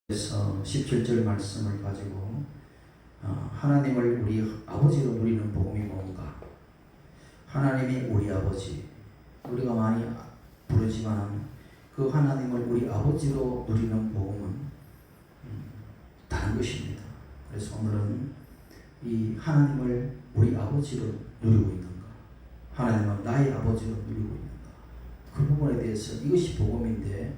그래서 17절 말씀을 가지고 하나님을 우리 아버지로 누리는 복음이 뭔가? 하나님이 우리 아버지, 우리가 많이 부르지만 그 하나님을 우리 아버지로 누리는 복음은 다른 것입니다. 그래서 오늘은 이 하나님을 우리 아버지로 누리고 있는가? 하나님은 나의 아버지로 누리고 있는가? 그 부분에 대해서 이것이 복음인데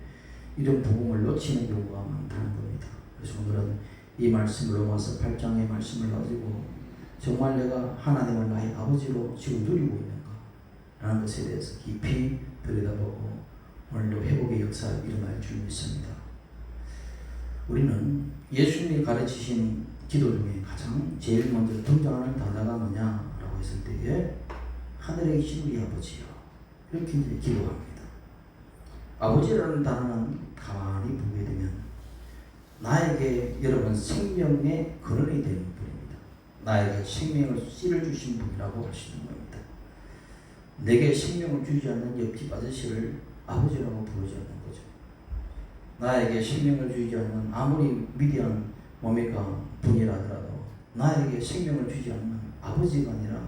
이런 복음을 놓치는 경우가 많다는 겁니다. 그래서 오늘은 이 말씀을 로마서 8장의 말씀을 가지고 정말 내가 하나님을 나의 아버지로 지금 누리고 있는가 라는 것에 대해서 깊이 들여다보고 오늘도 회복의 역사가 일어날 줄 믿습니다. 우리는 예수님이 가르치신 기도 중에 가장 제일 먼저 등장하는 단어가 뭐냐라고 했을 때에 하늘에 계신 우리 아버지요, 이렇게 이제 기도합니다. 아버지라는 단어는 가만히 보게 되면 나에게 여러분 생명의 근원이 되는 분입니다. 나에게 생명을 씨를 주신 분이라고 할 수 있는 겁니다. 내게 생명을 주지 않는 옆집 아저씨를 아버지라고 부르지 않는 거죠. 나에게 생명을 주지 않는 아무리 위대한 분이라 하더라도 나에게 생명을 주지 않는 아버지가 아니라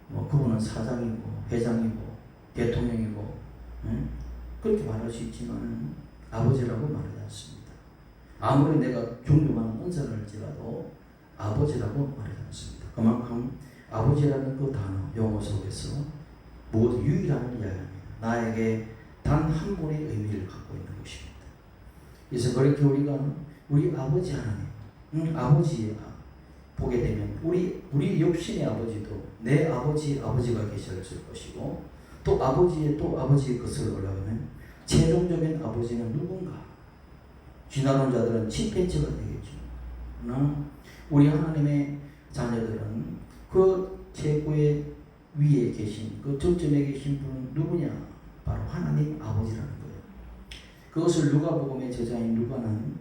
그분은 사장이고 회장이고 대통령이고 그렇게 말할 수 있지만 아버지라고 말하지 않습니다. 아무리 내가 존경하는 은사를 할지라도 아버지라고 말하지 않습니다. 그만큼 아버지라는 그 단어 용어 속에서 모두 유일함을 이야기합니다. 나에게 단 한 분의 의미를 갖고 있는 것입니다. 그래서 그렇게 우리가 우리 아버지 하나님, 아버지 보게 되면 우리 육신의 아버지도 내 아버지가 계셨을 것이고 또 아버지의 것을 올라가면 최종적인 아버지는 누군가? 지나간 자들은 침팬지가 되겠죠. 그러나 우리 하나님의 자녀들은 그 최고의 위에 계신 그 정점에 계신 분은 누구냐? 바로 하나님 아버지라는 거예요. 그것을 누가복음의 저자인 누가는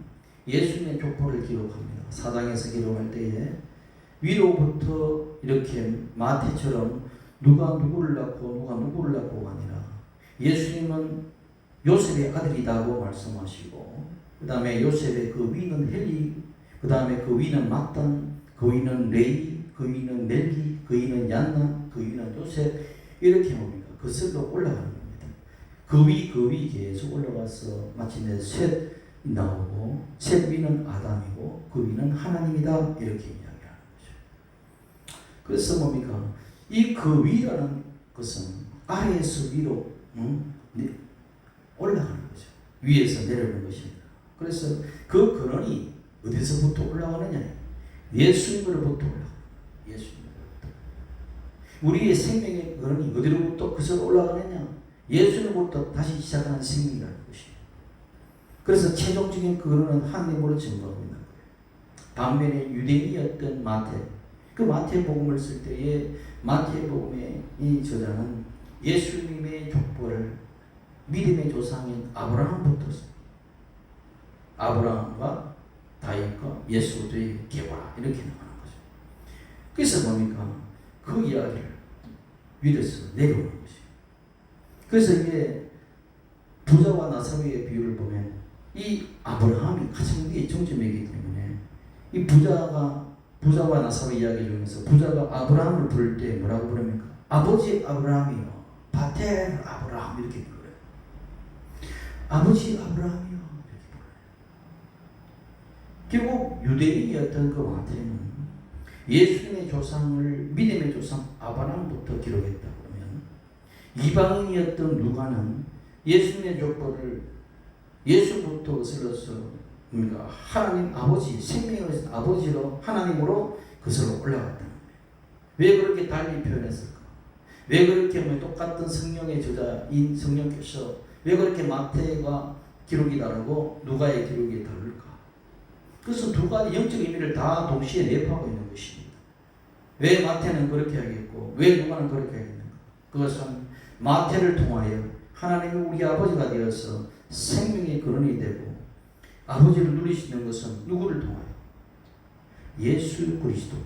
예수님의 족보를 기록합니다. 사장에서 기록할 때에 위로부터 이렇게 마태처럼 누가 누구를 낳고 아니라 예수님은 요셉의 아들이다고 말씀하시고 그 다음에 요셉의 그 위는 헬리, 그 다음에 그 위는 마탄, 그 위는 레이, 그 위는 멜기, 그 위는 얀나, 그 위는 요셉, 이렇게 뭡니까? 그슬로 올라가는 겁니다. 그 위 계속 올라가서 마침내 셋 나오고 셋 위는 아담이고 그 위는 하나님이다, 이렇게 이야기하는 거죠. 그래서 뭡니까? 이 그 위라는 것은 아래에서 위로 올라가는 거죠. 위에서 내려오는 것입니다. 그래서 그 근원이 어디서부터 올라가느냐? 예수님으로부터 올라가요. 예수님으로부터. 우리의 생명의 근원이 어디로부터 그서 올라가느냐? 예수님으로부터 다시 시작하는 생명이라는 것입니다. 그래서 최종적인 근원은 하나님으로 증거하고 있는 거예요. 반면에 유대인이었던 그 마태복음을 쓸 때에 마태복음의 이 저자는 예수님의 족보를 믿음의 조상인 아브라함부터 아브라함과 다윗과 예수도의 계보라 이렇게 나가는 거죠. 그래서 뭡니까? 그 이야기를 위에서 내려오는 것이에요. 그래서 이게 부자와 나사로의 비유를 보면 이 아브라함이 가장 위에 정점이기 때문에 이 부자와 나사로 이야기 중에서 부자가 아브라함을 부를 때 뭐라고 부릅니까? 아버지 아브라함이요, 파텔 아브라함 이렇게 불러요. 아버지 아브라함이요 이렇게 불러요. 결국 유대인이었던 그 마태는 예수님의 조상을 믿음의 조상 아브라함부터 기록했다 그러면 이방인이었던 누가는 예수님의 족보를 예수부터 거슬러서 하나님 아버지, 생명의 아버지로 하나님으로 그것으로 올라갔다는 거예요. 왜 그렇게 달리 표현했을까? 왜 그렇게 똑같은 성령의 저자인 성령께서 왜 그렇게 마태가 기록이 다르고 누가의 기록이 다를까? 그래서 두 가지 영적 의미를 다 동시에 내포하고 있는 것입니다. 왜 마태는 그렇게 하겠고 왜 누가는 그렇게 하겠는가? 그것은 마태를 통하여 하나님이 우리 아버지가 되어서 생명의 근원이 되고 아버지를 누리시는 것은 누구를 통하여? 예수 그리스도를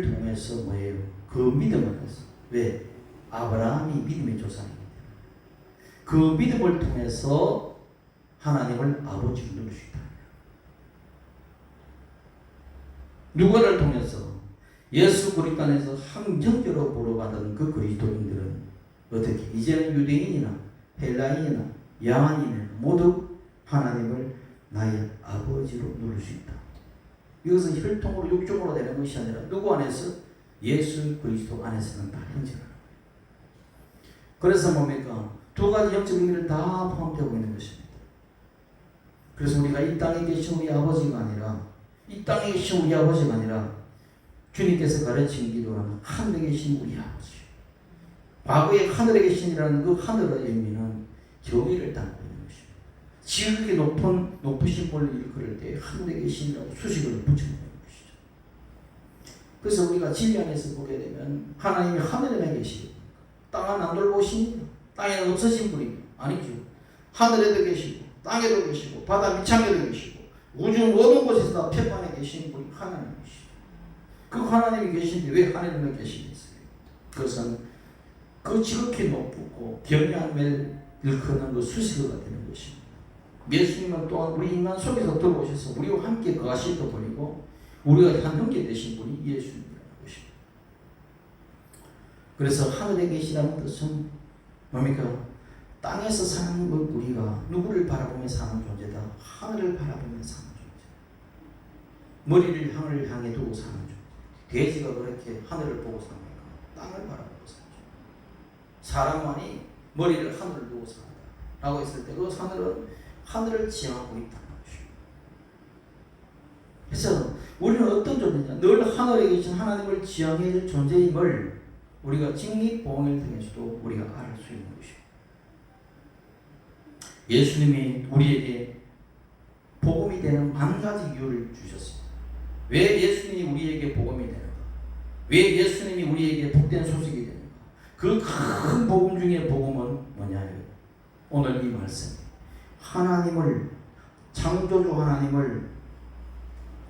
통해서 뭐예요? 그 믿음을 해서. 왜? 아브라함이 믿음의 조상이기 때문에 그 믿음을 통해서 하나님을 아버지로 누릴 수 있다. 누구를 통해서 예수 그리스도 안에서 항정적으로 보호받은 그 그리스도인들은 어떻게 이제는 유대인이나 헬라인이나 야만인이나 모두 하나님을 나의 아버지로 누릴 수 있다. 이것은 혈통으로 육적으로 되는 것이 아니라 누구 안에서? 예수 그리스도 안에서는 다 형제라. 그래서 뭡니까? 두 가지 영적 의미를 다 포함되고 있는 것입니다. 그래서 우리가 이 땅에 계신 우리 아버지가 아니라 이 땅에 계신 우리 아버지가 아니라 주님께서 가르친 기도하는 하늘에 계신 우리 아버지. 과거에 하늘에 계신이라는 그 하늘의 의미는 경의를 담고 있는 것입니다. 지극히 높으신 분을 일컬을 때 하늘에 계신이라고 수식을 붙여놓는 것이죠. 그래서 우리가 진리 안에서 보게 되면 하나님이 하늘에만 계시고 땅은 안 돌보십니까? 땅에는 없으신 분이 아니죠. 하늘에도 계시고 땅에도 계시고 바다 밑창에도 계시고 우주 모든 곳에서 다 편만에 계신 분이 하나님이시죠. 그 하나님이 계신데 왜 하늘에만 계시겠어요? 그것은 그 지극히 높고 경량을 일컫는 그 수식어가 되는 것입니다. 예수님은 또한 우리 인간 속에서 들어오셔서 우리와 함께 거하시다 보니고 우리가 한 형제 되신 분이 예수님이라는 것입니다. 그래서 하늘에 계시다는 뜻은 뭡니까? 땅에서 사는 것 우리가 누구를 바라보며 사는 존재다. 하늘을 바라보며 사는 존재. 머리를 하늘을 향해 두고 사는 존재. 돼지가 그렇게 하늘을 보고 삽니까? 땅을 바라보고 사는 존재. 사람만이 머리를 하늘을 두고 산다 라고 했을 때 그 하늘은 하늘을 지향하고 있다는 것입니다. 그래서 우리는 어떤 존재냐? 늘 하늘에 계신 하나님을 지향해야 될 존재임을 우리가 직립보험을 통해서도 우리가 알 수 있는 것입니다. 예수님이 우리에게 복음이 되는 만 가지 이유를 주셨습니다. 왜 예수님이 우리에게 복음이 되는가? 왜 예수님이 우리에게 복된 소식이 되는가? 그 큰 복음 중에 복음은 뭐냐요? 오늘 이 말씀. 하나님을, 창조주 하나님을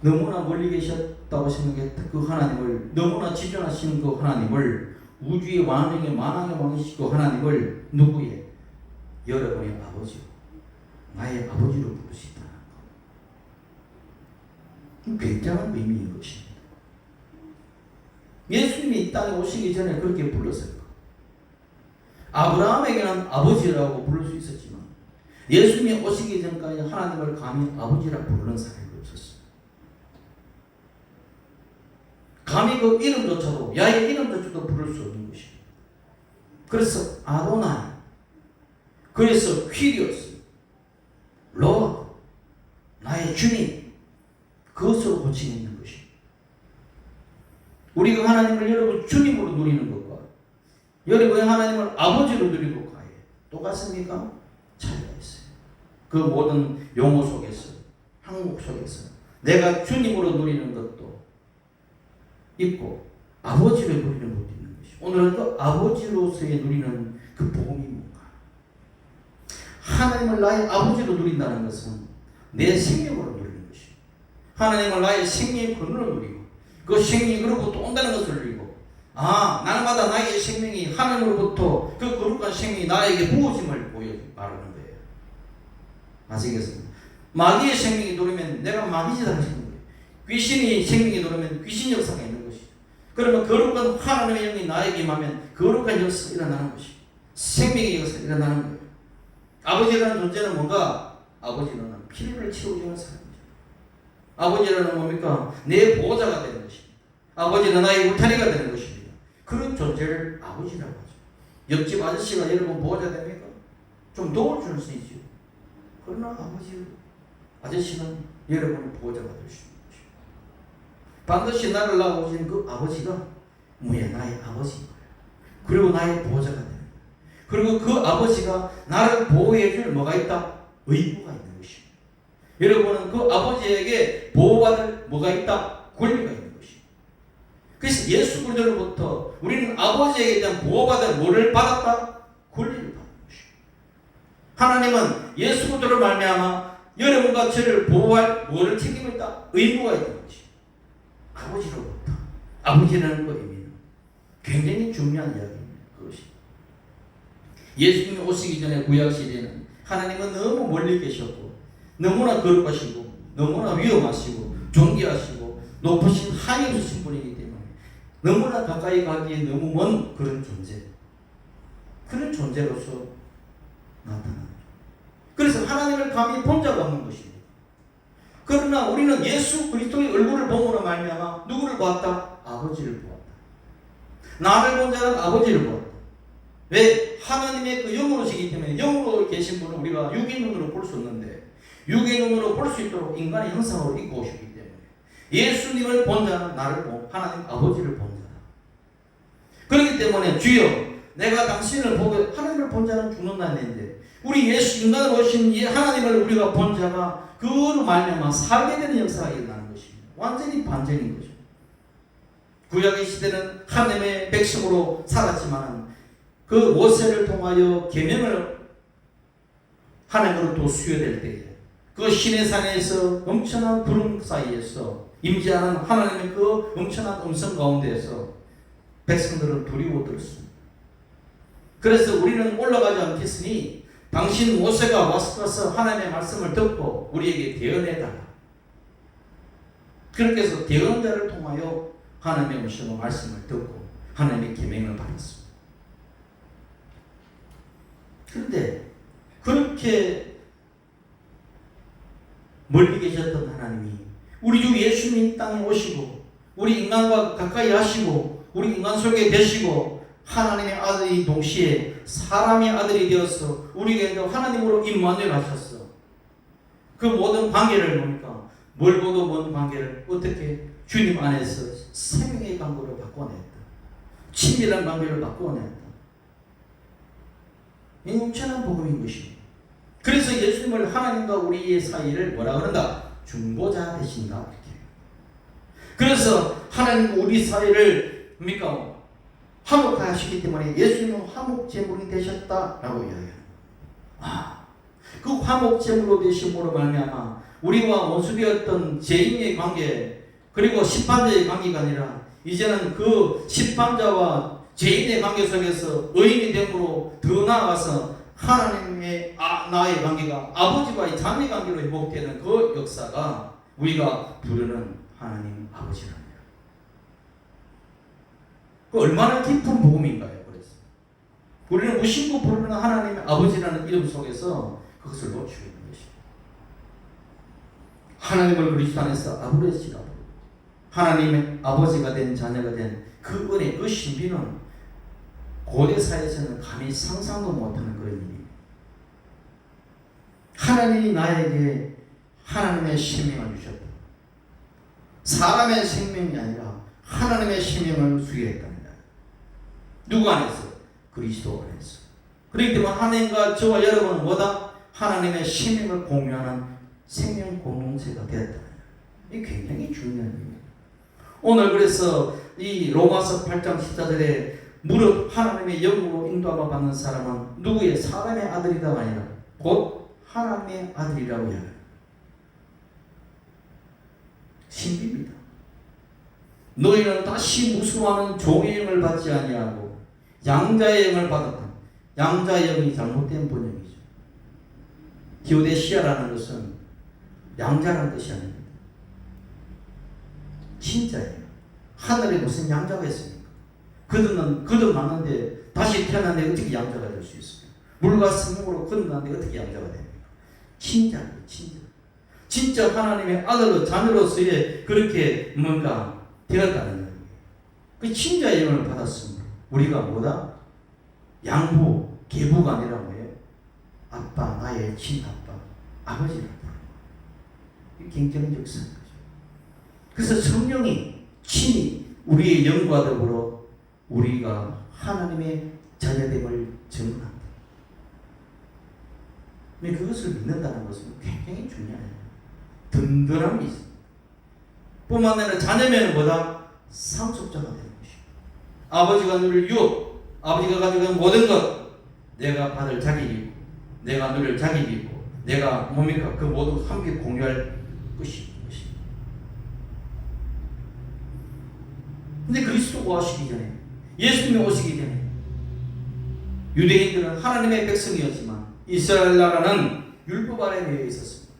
너무나 멀리 계셨다고 생각했던 그 하나님을, 너무나 지존하시는 그 하나님을, 우주의 왕중의 만왕의 왕이시고 하나님을 누구의? 여러분의 아버지로, 나의 아버지로 부를 수 있다는 것. 굉장한 의미인 것입니다. 예수님이 이 땅에 오시기 전에 그렇게 불렀어요. 아브라함에게는 아버지라고 부를 수 있었지만 예수님이 오시기 전까지 하나님을 감히 아버지라 부르는 사람이 없었어요. 감히 그 이름조차도, 야의 이름조차도 부를 수 없는 것입니다. 그래서 아도나이, 그래서 퀴리오스, 로, 나의 주님, 그것으로 고치고 있는 것입니다. 우리가 하나님을 여러분 주님으로 누리는 것과 여러분이 하나님을 아버지로 누리고 가요. 똑같습니까? 차이가 있어요. 그 모든 용어 속에서, 항목 속에서 내가 주님으로 누리는 것도 있고 아버지로 누리는 것도 있는 것이죠. 오늘은 그 아버지로서의 누리는 그 복음이 뭔가? 하나님을 나의 아버지로 누린다는 것은 내 생명으로 누리는 것이죠. 하나님을 나의 생명의 근원으로 누리고 그 생명이 그러고 또 온다는 것을 누리고, 날마다 나의 생명이 하나님으로부터 그 거룩한 생명이 나에게 부어짐을 말하는 거예요. 아시겠습니까? 마귀의 생명이 누르면 내가 마귀짓 하는 거예요. 귀신이 생명이 누르면 귀신 역사가 있는 것이죠. 그러면 거룩한 하나님의 영이 나에게 임하면 거룩한 역사가 일어나는 것이죠. 생명의 역사가 일어나는 거예요. 아버지라는 존재는 뭔가? 아버지는 필요를 채워주는 사람이죠. 아버지라는 뭡니까? 내 보호자가 되는 것입니다. 아버지는 나의 울타리가 되는 것입니다. 그런 존재를 아버지라고 하죠. 옆집 아저씨가 여러분 보호자 됩니까? 좀 도와줄 수 있죠. 그러나 아저씨는 여러분의 보호자가 될 수 있는 것입니다. 반드시 나를 낳아오신 그 아버지가 나의 아버지인 거예요. 그리고 나의 보호자가 되는 거예요. 그리고 그 아버지가 나를 보호해줄 뭐가 있다? 의무가 있는 것입니다. 여러분은 그 아버지에게 보호받을 뭐가 있다? 권리가 있는 것입니다. 그래서 예수 그리스도로부터 우리는 아버지에게 대한 보호받을 뭐를 받았다? 권리를 받는 것입니다. 하나님은 예수 그리스도를 말미암아 여러분과 저를 보호할 뭐를 책임을 있다? 의무가 있는 것입니다. 아버지로부터. 아버지라는 그 의미는 굉장히 중요한 이야기입니다. 그것이. 예수님이 오시기 전에 구약시대에는 하나님은 너무 멀리 계셨고 너무나 거룩하시고 너무나 위험하시고 존귀하시고 높으신 하이 없으신 분이기 때문에 너무나 가까이 가기에 너무 먼 그런 존재, 그런 존재로서 나타납니다. 그래서 하나님을 감히 본 자가 없는 것입니다. 그러나 우리는 예수 그리스도의 얼굴을 봄으로 말미암아 누구를 보았다? 아버지를 보았다. 나를 본 자는 아버지를 보았다. 왜? 하나님의 그 영으로시기 때문에. 영으로 계신 분은 우리가 육의 눈으로 볼 수 없는데 육의 눈으로 볼 수 있도록 인간의 형상으로 입고 오셨기 때문에 예수님을 본 자는 나를 본 하나님 아버지를 본 자다. 그렇기 때문에 주여 내가 당신을 보고 하나님을 본 자는 죽는다는 얘기인데 우리 예수 인간으로 오신 하나님을 우리가 본 자가 그로 말미암아 살게 되는 역사가 일어나는 것입니다. 완전히 반전인 거죠. 구약의 시대는 하나님의 백성으로 살았지만 그 모세를 통하여 계명을 하나님으로부터 수여될 때에 그 시내산에서 엄청난 구름 사이에서 임재하는 하나님의 그 엄청난 음성 가운데에서 백성들은 두려워 들었습니다. 그래서 우리는 올라가지 않겠으니 당신 모세가 와서 하나님의 말씀을 듣고 우리에게 대언해달라. 그렇게 해서 대언자를 통하여 하나님의 음성의 말씀을 듣고 하나님의 계명을 받았습니다. 그런데 그렇게 멀리 계셨던 하나님이 우리 주 예수님 땅에 오시고 우리 인간과 가까이 하시고 우리 인간 속에 계시고 하나님의 아들이 동시에 사람의 아들이 되어서 우리에게 하나님으로 임마누엘 하셨어. 그 모든 관계를 보니까 멀고도 먼 관계를 어떻게 주님 안에서 생명의 관계로 바꿔냈다. 친밀한 관계를 바꿔냈다. 이 엄청난 복음인 것입니다. 그래서 예수님을 하나님과 우리의 사이를 뭐라 그런다? 중보자 되신다. 이렇게. 그래서 하나님과 우리 사이를 뭡니까? 화목하시기 때문에 예수님은 화목제물이 되셨다라고 이야기합니다. 그 화목제물로 되심으로 말미암아 우리와 원수되었던 죄인의 관계 그리고 심판자의 관계가 아니라 이제는 그 심판자와 죄인의 관계 속에서 의인이 됨으로 더 나아가서 하나님의 나의 관계가 아버지와의 자매 관계로 회복되는 그 역사가 우리가 부르는 하나님 아버지랍니다. 그 얼마나 깊은 복음인가요? 그래서 우리는 무심코 부르는 하나님의 아버지라는 이름 속에서 그것을 놓치고 있는 것입니다. 하나님을 그리스도 안에서 아브레시라고 하나님의 아버지가 된 자녀가 된 그 은혜, 그 신비는 고대 사회에서는 감히 상상도 못하는 그런 일입니다. 하나님이 나에게 하나님의 생명을 주셨다. 사람의 생명이 아니라 하나님의 생명을 수여했답니다. 누구 안에서? 그리스도 안에서. 그렇기 때문에 하나님과 저와 여러분은 뭐다? 하나님의 생명을 공유하는 생명 공동체가 되었다. 이게 굉장히 중요한 일입니다. 오늘 그래서 이 로마서 8장 14절에 무릇 하나님의 영으로 인도함을 받는 사람은 누구의? 사람의 아들이다가 아니라 곧 하나님의 아들이라고 이야기합니다. 신비입니다. 너희는 다시 무수하는 종의 영을 받지 아니하고 양자의 영을 받았다. 양자의 영이 잘못된 번역이죠. 디오데시아라는 것은 양자라는 뜻이 아닙니다. 진짜예요. 하늘에 무슨 양자가 있습니까? 거듭났는데 다시 태어났는데 어떻게 양자가 될 수 있습니까? 물과 성령으로 거듭났는데 어떻게 양자가 됩니까? 진짜예요. 진짜 하나님의 아들로 자녀로서의 그렇게 뭔가 되었다는 거예요. 그 친자의 영을 받았으므로 우리가 뭐다? 양부, 계부가 아니라 뭐예요? 아빠, 나의 친아빠, 아버지를 부르는 이게 굉장히 역사인 거죠. 그래서 성령이 친히 우리의 영과 더불어 우리가 하나님의 자녀됨을 증언한다. 그것을 믿는다는 것은 굉장히 중요해요. 든든함이 있습니다. 뿐만 아니라 자녀면 뭐다? 상속자가 되는 것입니다. 아버지가 누릴 유업, 아버지가 가지고 모든 것, 내가 받을 자격이고, 내가 누릴 자격이고, 내가 뭡니까? 그 모든 함께 공유할 것입니다. 근데 그리스도가 오시기 전에, 예수님이 오시기 전에 유대인들은 하나님의 백성이었지만 이스라엘 나라는 율법 아래 되어 있었습니다.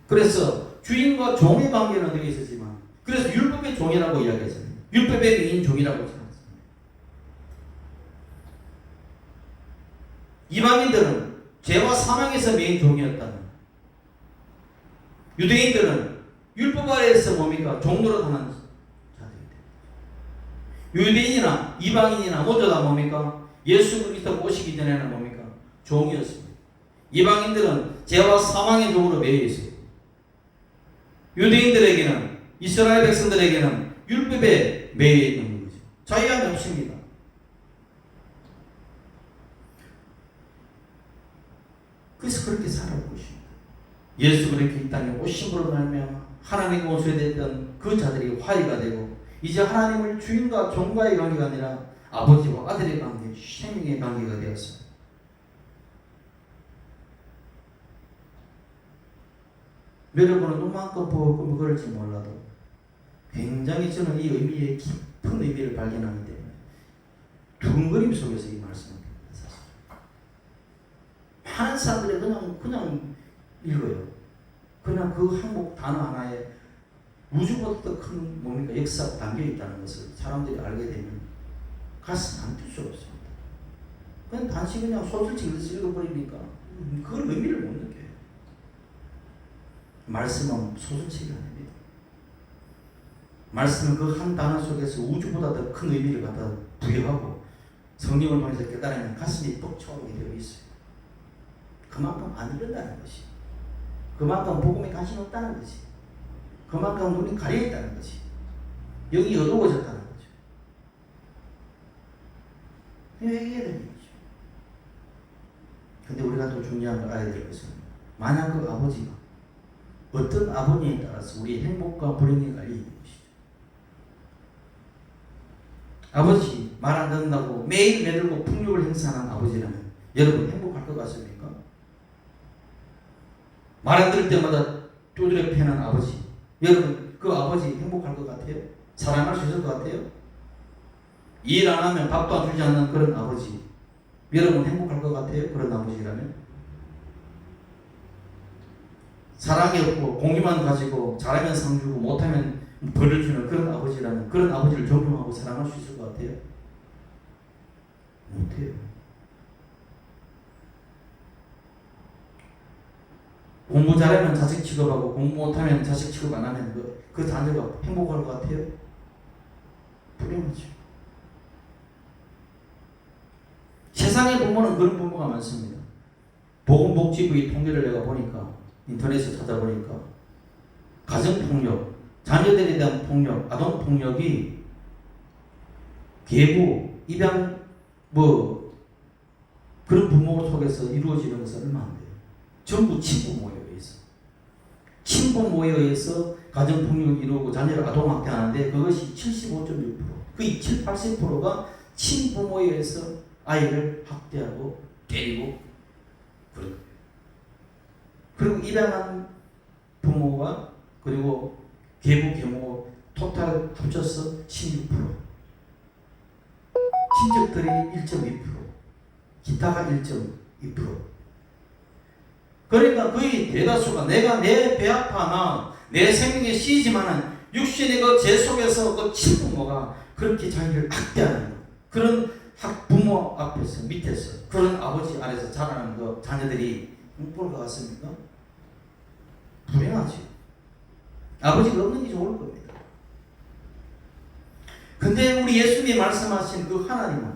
그래서 주인과 종의 관계는 되어 있었지만 그래서 율법의 종이라고 이야기했어요. 율법의 메인 종이라고 생각했습니다. 이방인들은 죄와 사망에서 메인 종이었다면 유대인들은 율법 아래에서 뭡니까? 종로로 하는 유대인이나 이방인이나 모두 다 뭡니까? 예수 그리스도가 오시기 전에는 뭡니까? 종이었습니다. 이방인들은 죄와 사망의 종으로 매여 있어요. 유대인들에게는, 이스라엘 백성들에게는 율법에 매여 있는 거죠. 자유함이 없습니다. 그래서 그렇게 살아온 것입니다. 예수 그리스도 이 땅에 오심으로 말미암아 하나님과 원수됐던 그 자들이 화해가 되고 이제 하나님을 주인과 종과의 관계가 아니라 아버지와 아들의 관계, 생명의 관계가 되었습니다. 여러분은 눈만큼 보고 그럴지 몰라도 굉장히 저는 이 의미의 깊은 의미를 발견하기 때문에 두근거림 속에서 이 말씀을 드립니다. 많은 사람들이 그냥 읽어요. 그냥 그 한국 단어 하나에 우주보다 더 큰 뭡니까? 역사가 담겨 있다는 것을 사람들이 알게 되면 가슴 안 뛸 수가 없습니다. 그냥 단지 그냥 소설책 읽어버리니까 그걸 의미를 못 느껴요. 말씀은 소설책이 아닙니다. 말씀은 그 한 단어 속에서 우주보다 더 큰 의미를 갖다 부여하고 성령을 통해서 깨달으면 가슴이 벅차오르게 되어 있어요. 그만큼 안 이른다는 것이, 그만큼 복음에 관심 없다는 것이, 그만큼 눈이 가려있다는 것이, 영이 어두워졌다는 거죠. 얘기해야 되는 거죠. 근데 우리가 또 중요한 걸 알아야 될 것은 만약 그 아버지가 어떤 아버지에 따라서 우리의 행복과 불행이 갈리는 것이죠. 아버지 말 안 듣는다고 매일 매들고 풍욕을 행사하는 아버지라면 여러분 행복할 것 같습니까? 말 안 들을 때마다 두드려 패는 아버지, 여러분 그 아버지 행복할 것 같아요? 사랑할 수 있을 것 같아요? 일 안 하면 밥도 안 주지 않는 그런 아버지, 여러분 행복할 것 같아요? 그런 아버지라면? 사랑이 없고 공기만 가지고 잘하면 상 주고 못하면 벌을 주는 그런 아버지라면 그런 아버지를 존경하고 사랑할 수 있을 것 같아요? 못해요. 공부 잘하면 자식 취급하고 공부 못하면 자식 취급 안 하면 그 자녀가 행복할 것 같아요? 불행하죠. 세상의 부모는 그런 부모가 많습니다. 보건복지부의 통계를 내가 보니까 인터넷에서 찾아보니까 가정폭력, 자녀들에 대한 폭력, 아동폭력이 계부, 입양 그런 부모 속에서 이루어지는 것은 얼마 안 돼요. 전부 친부모에 의해서. 친부모에 의해서 가정폭력을 이루고 자녀를 아동학대하는데 그것이 75.6%, 거의 70, 80%가 친부모에 의해서 아이를 학대하고 때리고 그런 거예요. 그리고 입양한 부모와 그리고 계부, 계모 토탈 합쳐서 16%, 친척들이 1.2%, 기타가 1.2%. 그러니까 거의 대다수가 내가 내 배 아파나 내 생명에 쓰이지만은 육신의 그 죄 속에서 그 친부모가 그렇게 자기를 학대하는 그런 부모 앞에서 밑에서 그런 아버지 아래서 자라는 그 자녀들이 볼 것 같습니까? 불행하죠. 아버지가 없는 게 좋을 겁니다. 근데 우리 예수님이 말씀하신 그 하나님은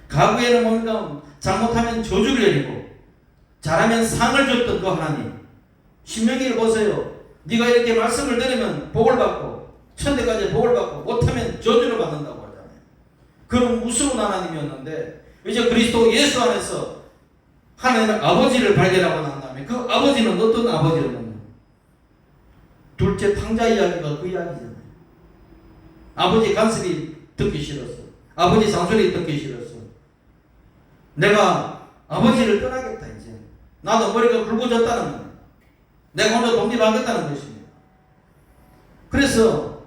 과거에는 뭔가 잘못하면 저주를 내리고 잘하면 상을 줬던 그 하나님, 신명기를 보세요. 네가 이렇게 말씀을 들으면 복을 받고 천대까지 복을 받고 못하면 저주를 받는다고 하잖아요. 그런 무서운 하나님이었는데 이제 그리스도 예수 안에서 하나님의 아버지를 발견하고 난 다음에 그 아버지는 어떤 아버지였느냐? 둘째 탕자 이야기가 그 이야기잖아요. 아버지 간섭이 듣기 싫었어. 아버지 잔소리 듣기 싫었어. 내가 아버지를 떠나겠다 이제. 나도 머리가 굵어졌다는 거예요. 내가 혼자 독립하겠다는 것입니다. 그래서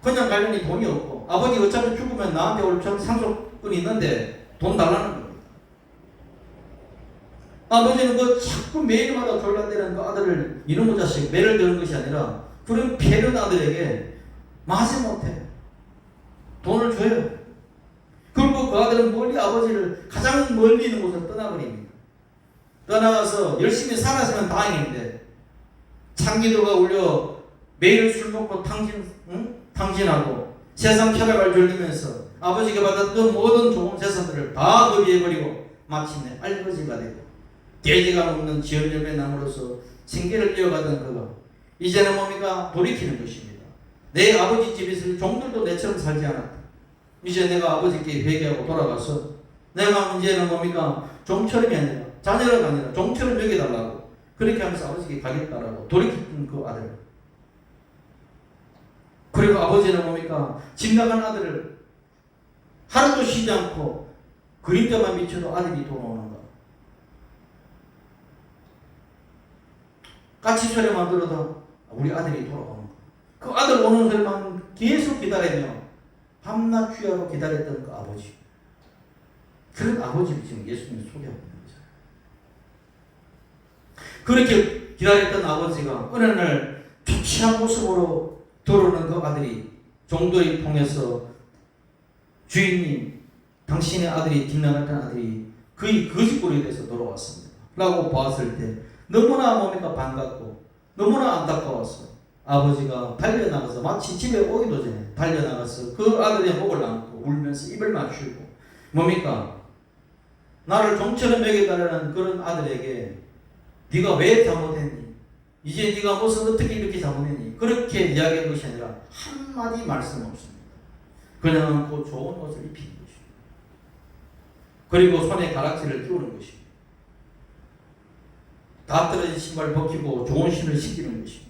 그냥 가려니 돈이 없고 아버지 어차피 죽으면 나한테 올 상속권이 있는데 돈 달라는 겁니다. 아버지는 그 자꾸 매일마다 졸라대는 그 아들을 이놈의 자식 매를 드는 것이 아니라 그런 패륜 아들에게 마지못해 돈을 줘요. 그리고 그 아들은 멀리 아버지를 가장 멀리 있는 곳을 떠나버립니다. 떠나가서 열심히 살았으면 다행인데 창기도가 울려 매일 술 먹고 탕진하고 세상 쾌락을 즐기면서 아버지가 받았던 모든 좋은 재산들을 다 거기해버리고 마침내 알거지가 되고 돼지가 먹는 지연열매 나무로서 생계를 이어가던 그가 이제는 뭡니까? 돌이키는 것입니다. 내 아버지 집에 있을 종들도 내처럼 살지 않았다. 이제 내가 아버지께 회개하고 돌아가서 내가 이제는 뭡니까? 종처럼이 아니라 자녀가 아니라 종처럼 여겨달라고 그렇게 하면서 아버지께 가겠다라고 돌이켰던 그 아들. 그리고 아버지는 뭡니까? 집 나간 아들을 하루도 쉬지 않고 그림자만 비춰도 아들이 돌아오는 거. 까치 소리만 들어도 우리 아들이 돌아오는 거. 그 아들 오는 소리만 계속 기다리며 밤낮 귀하로 기다렸던 그 아버지. 그런 아버지를 지금 예수님이 소개하고 있는 거잖아요. 그렇게 기다렸던 아버지가 어느 날 초췌한 모습으로 들어오는 그 아들이 종도의 통해서 주인님, 당신의 아들이 뒷나갔던 아들이 거의 거짓골이 돼서 돌아왔습니다. 라고 보았을 때 너무나 뭡니까 반갑고 너무나 안타까웠어. 아버지가 달려나가서 마치 집에 오기도 전에 달려나가서 그 아들의 목을 안고 울면서 입을 맞추고 뭡니까? 나를 종처럼 먹여달라는 그런 아들에게 네가 왜 잘못했니? 이제 네가 무슨 어떻게 이렇게 잘못했니? 그렇게 이야기한 것이 아니라 한마디 말씀 없습니다. 그냥 그 좋은 옷을 입히는 것입니다. 그리고 손에 가락지를 끼우는 것입니다. 다 떨어진 신발 벗기고 좋은 신을 신기는 것입니다.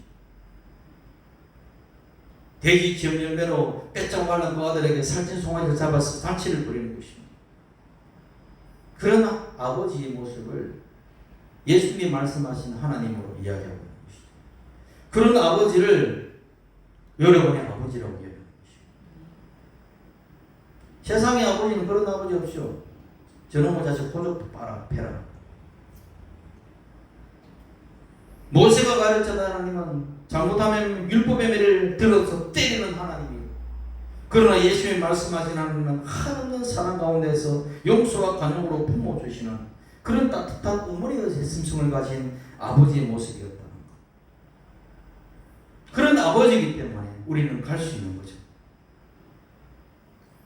돼지 지연열매로 빼짝 말른 그 아들에게 살찐 송아지를 잡아서 잔치를 부리는 것입니다. 그런 아버지의 모습을 예수님이 말씀하신 하나님으로 이야기하고 있는 것이죠. 그런 아버지를 여러분의 아버지라고 이야기하는 것입니다. 세상의 아버지는 그런 아버지 없죠. 저놈의 자식 호적도 패라. 모세가 가르쳤던 하나님은 잘못하면 율법의 매를 들어서 때리는 하나님이고, 그러나 예수님이 말씀하신 하나님은 한없는 사랑 가운데서 용서와 간용으로 품어주시는 그런 따뜻한 어머니의 심성을 가진 아버지의 모습이었다는 것. 그런 아버지이기 때문에 우리는 갈 수 있는 거죠.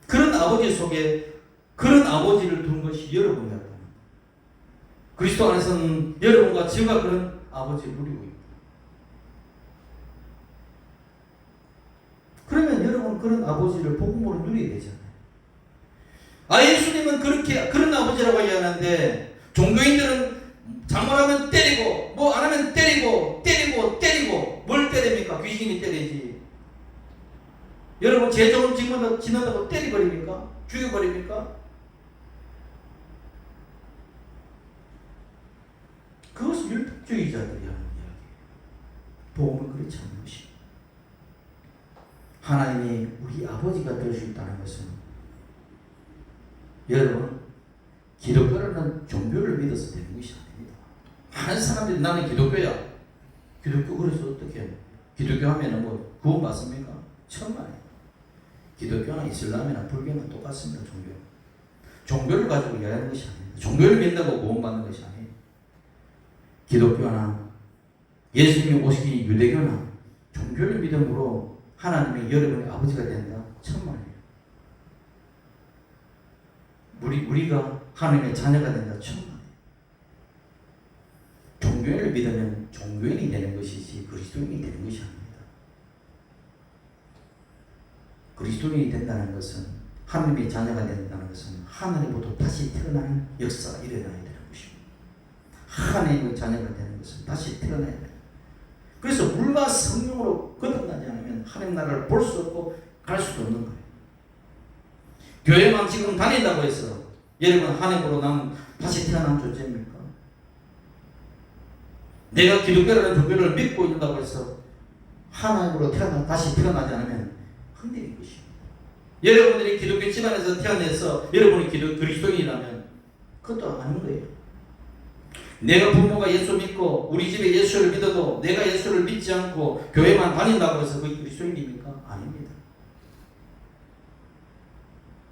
그런 아버지 속에 그런 아버지를 둔 것이 여러분이었다는 것. 그리스도 안에서는 여러분과 제가 그런 아버지를 누리고 있다. 그러면 여러분 그런 아버지를 복음으로 누리게 되잖아요. 예수님은 그렇게 그런 아버지라고 얘기하는데 종교인들은 잘못하면 때리고 뭐 안 하면 때리고 뭘 때립니까? 귀신이 때리지. 여러분 죄 좀 지난다고 때려버립니까? 죽여버립니까? 그것은 율법주의자들이 하는 이야기예요. 복음은 그렇지 않은 것입니다. 하나님이 우리 아버지가 될 수 있다는 것은 여러분 기독교라는 종교를 믿어서 되는 것이 아닙니다. 많은 사람들이 나는 기독교야. 기독교 그래서 어떻게 해요? 기독교 하면은 뭐 구원 받습니까? 천만에. 기독교나 이슬람이나 불교는 똑같습니다. 종교를 가지고 이야기하는 것이 아닙니다. 종교를 믿는다고 구원 받는 것이 아니에요. 기독교나 예수님이 오시기 유대교나 종교를 믿음으로 하나님이 여러분의 아버지가 된다. 천만이에요. 우리가 하나님의 자녀가 된다. 천만이에요. 종교를 믿으면 종교인이 되는 것이지 그리스도인이 되는 것이 아닙니다. 그리스도인이 된다는 것은 하나님의 자녀가 된다는 것은 하늘로부터 다시 태어나는 역사가 일어나야 되는 것입니다. 하나님의 자녀가 되는 것은 다시 태어나야 돼요. 그래서 물과 성령으로 거듭나지 않으면 하나님 나라를 볼 수 없고 갈 수도 없는 거예요. 교회만 지금 다닌다고 해서 여러분 하나님으로 난 다시 태어난 존재입니까? 내가 기독교라는 종교를 믿고 있다고 해서 하나님으로 다시 태어나지 않으면 흔들린 것입니다. 여러분들이 기독교 집안에서 태어나서 여러분이 그리스도인이라면 그것도 아닌 거예요. 내가 부모가 예수 믿고 우리 집에 예수를 믿어도 내가 예수를 믿지 않고 교회만 다닌다고 해서 그게 그리스도인입니까? 아닙니다.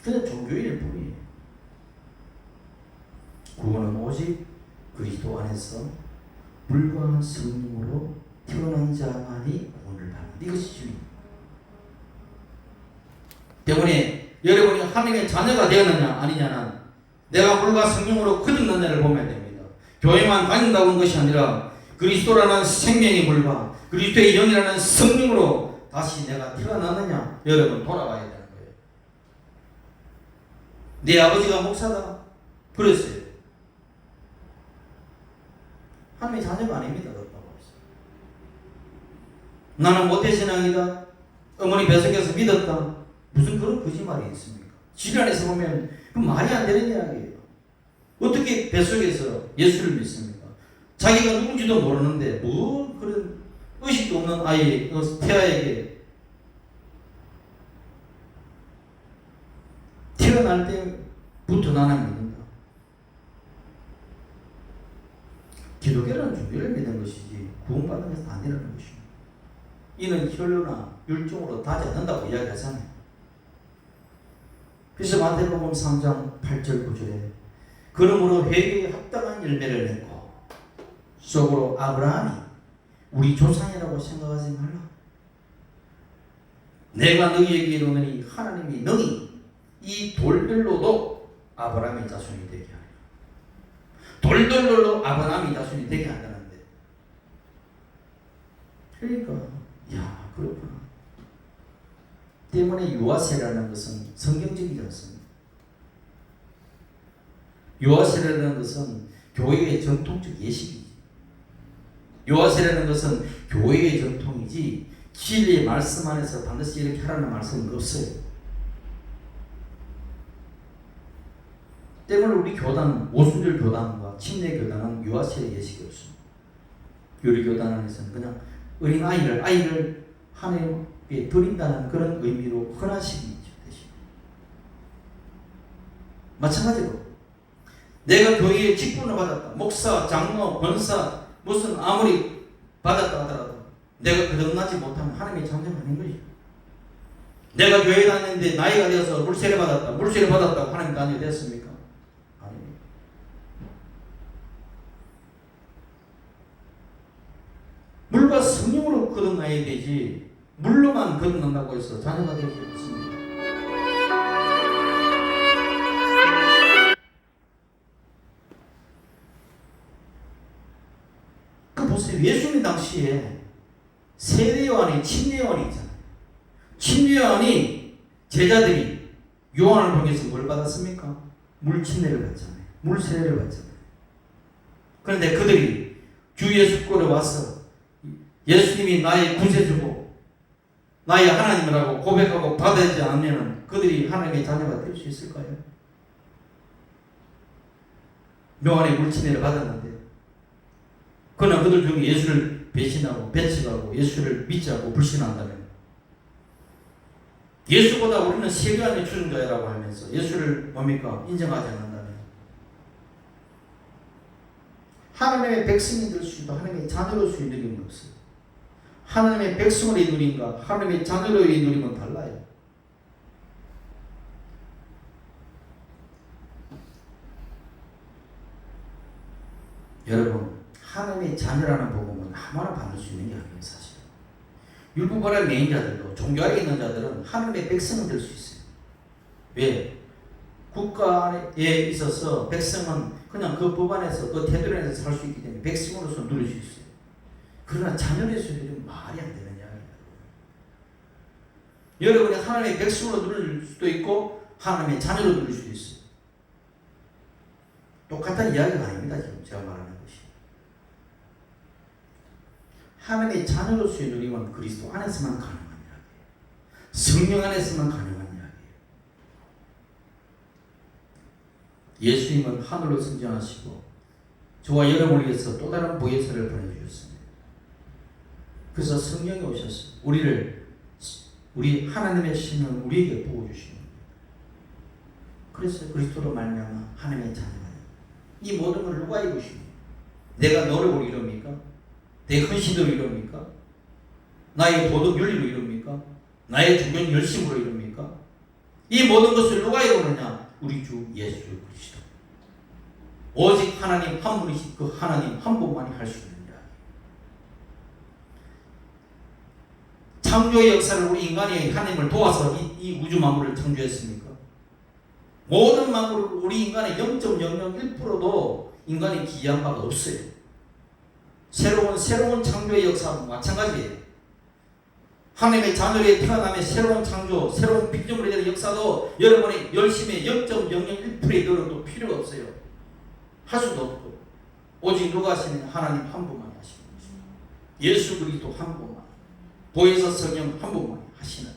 그냥 종교일 뿐이에요. 구원은 오직 그리스도 안에서 물과 성령으로 태어난 자만이 구원을 받는 이것이 주입니다. 때문에 여러분이 하나님의 자녀가 되었느냐 아니냐는 내가 물과 성령으로 거듭났냐를 보면 됩니다. 교회만 다닌다고 하는 것이 아니라 그리스도라는 생명의 물과 그리스도의 영이라는 성령으로 다시 내가 태어났느냐 여러분 돌아가야 되는 거예요. 내 아버지가 목사다 그랬어요. 하나님의 자녀가 아닙니다. 나는 모태신앙이다. 어머니 뱃속에서 믿었다. 무슨 그런 거짓말이 있습니까? 지난에서 보면 그 말이 안 되는 이야기예요. 어떻게 뱃속에서 예수를 믿습니까? 자기가 누군지도 모르는데 뭐 그런 의식도 없는 아이 태아에게 태어날 때부터 나는 믿는다. 기독교는 주를 믿는 것이지 구원받는 것은 안 되는 것입니다. 이는 혈류나 율종으로 다지 않는다고 이야기하잖아요. 그래서 마태복음 3장 8절 9절에 그러므로 회개에 합당한 열매를 맺고 속으로 아브라함이 우리 조상이라고 생각하지 말라. 내가 너희에게 이르노니 하나님이 너희 이 돌들로도 아브라함의 자손이 되게 하리라. 돌들로도 아브라함의 자손이 되게 한다는데 그러니까 야 그렇구나. 때문에 유아세라는 것은 성경적이지 않습니다. 유아세라는 것은 교회의 전통적 예식이지. 유아세라는 것은 교회의 전통이지 진리의 말씀 안에서 반드시 이렇게 하라는 말씀은 없어요. 때문에 우리 교단, 오순절 교단과 침례 교단은 유아세의 예식이 없습니다. 우리 교단 안에서는 그냥 어린 아이를 하나님께 드린다는 그런 의미로 헌하시기 되십니다. 마찬가지로 내가 교회의 직분을 받았다. 목사, 장로, 권사 무슨 아무리 받았다 하더라도 내가 거듭나지 못하면 하나님의 자녀가 아닌 거죠. 내가 교회 다녔는데 나이가 되어서 물세례 받았다고 하나님 자녀 됐습니까? 아닙니다. 물과 성령으로 거듭나야 되지 물로만 거듭난다고 해서 자녀가 되지 않습니다. 그 보세요. 예수님 당시에 세례요한이 침례요한이 있잖아요. 침례요한이 제자들이 요한을 통해서 뭘 받았습니까? 물 침례를 받잖아요. 물 세례를 받잖아요. 그런데 그들이 주 예수께로 와서 예수님이 나의 구세주고 나의 하나님이라고 고백하고 받아야지 않으면 그들이 하나님의 자녀가 될 수 있을까요? 요한의 물침례를 받았는데 그러나 그들 중에 예수를 배신하고 배척하고 예수를 믿지 않고 불신한다면 예수보다 우리는 세계안의 주존자라고 하면서 예수를 뭡니까? 인정하지 않는다면 하나님의 백성이 될 수 있고 하나님의 자녀로 수 있는 누림은 없어요. 하나님의 백성으로의 누림과 하나님의 자녀로의 누림은 달라요. 여러분 하나님의 자녀라는 복음은 아무나 받을 수 있는 게 아니에요. 사실 율법과의 매인자들도 종교 안에 있는 자들은 하나님의 백성은 될 수 있어요. 왜? 국가에 있어서 백성은 그냥 그 법 안에서 그 태도 안에서 살 수 있기 때문에 백성으로서 누릴 수 있어요. 그러나 자녀의 수준은 말이 안 되는 이야기예요. 여러분이 하나님의 백성으로 누릴 수도 있고 하나님의 자녀로 누릴 수도 있어요. 똑같은 이야기가 아닙니다. 지금 제가 말하는 것이. 하나님의 자녀로서의 누림은 그리스도 안에서만 가능한 이야기예요. 성령 안에서만 가능한 이야기예요. 예수님은 하늘로 승천하시고 저와 여러분을 위해서 또 다른 보혜사를 보내주셨습니다. 그래서 성령이 오셔서 우리 하나님의 신을 우리에게 부어주시는 겁니다. 그래서 그리스도로 말미암아 하나님의 자녀가 이 모든 걸 누가 이루십니까? 내가 노력으로 이룹니까? 내 헌신으로 이룹니까? 나의 도덕 윤리로 이룹니까? 나의 주변 열심으로 이룹니까? 이 모든 것을 누가 이루느냐? 우리 주 예수 그리스도. 오직 하나님 한 분이신 그 하나님 한 분만이 할 수 있는 일. 창조의 역사를 우리 인간이 하나님을 도와서 이 우주 만물을 창조했습니까? 모든 만물을 우리 인간의 0.001%도 인간이 기여한 바가 없어요. 새로운 창조의 역사는 마찬가지예요. 하나님의 자녀에 태어나면 새로운 창조, 새로운 피조물에 대한 역사도 여러분의 열심의 0.001%의 노력도 필요가 없어요. 할 수도 없고 오직 누가 하시느냐? 하나님 한 분만이 하시는 것입니다. 예수 그리스도 한 분만, 보혜사 성령 한 분만이 하시느냐.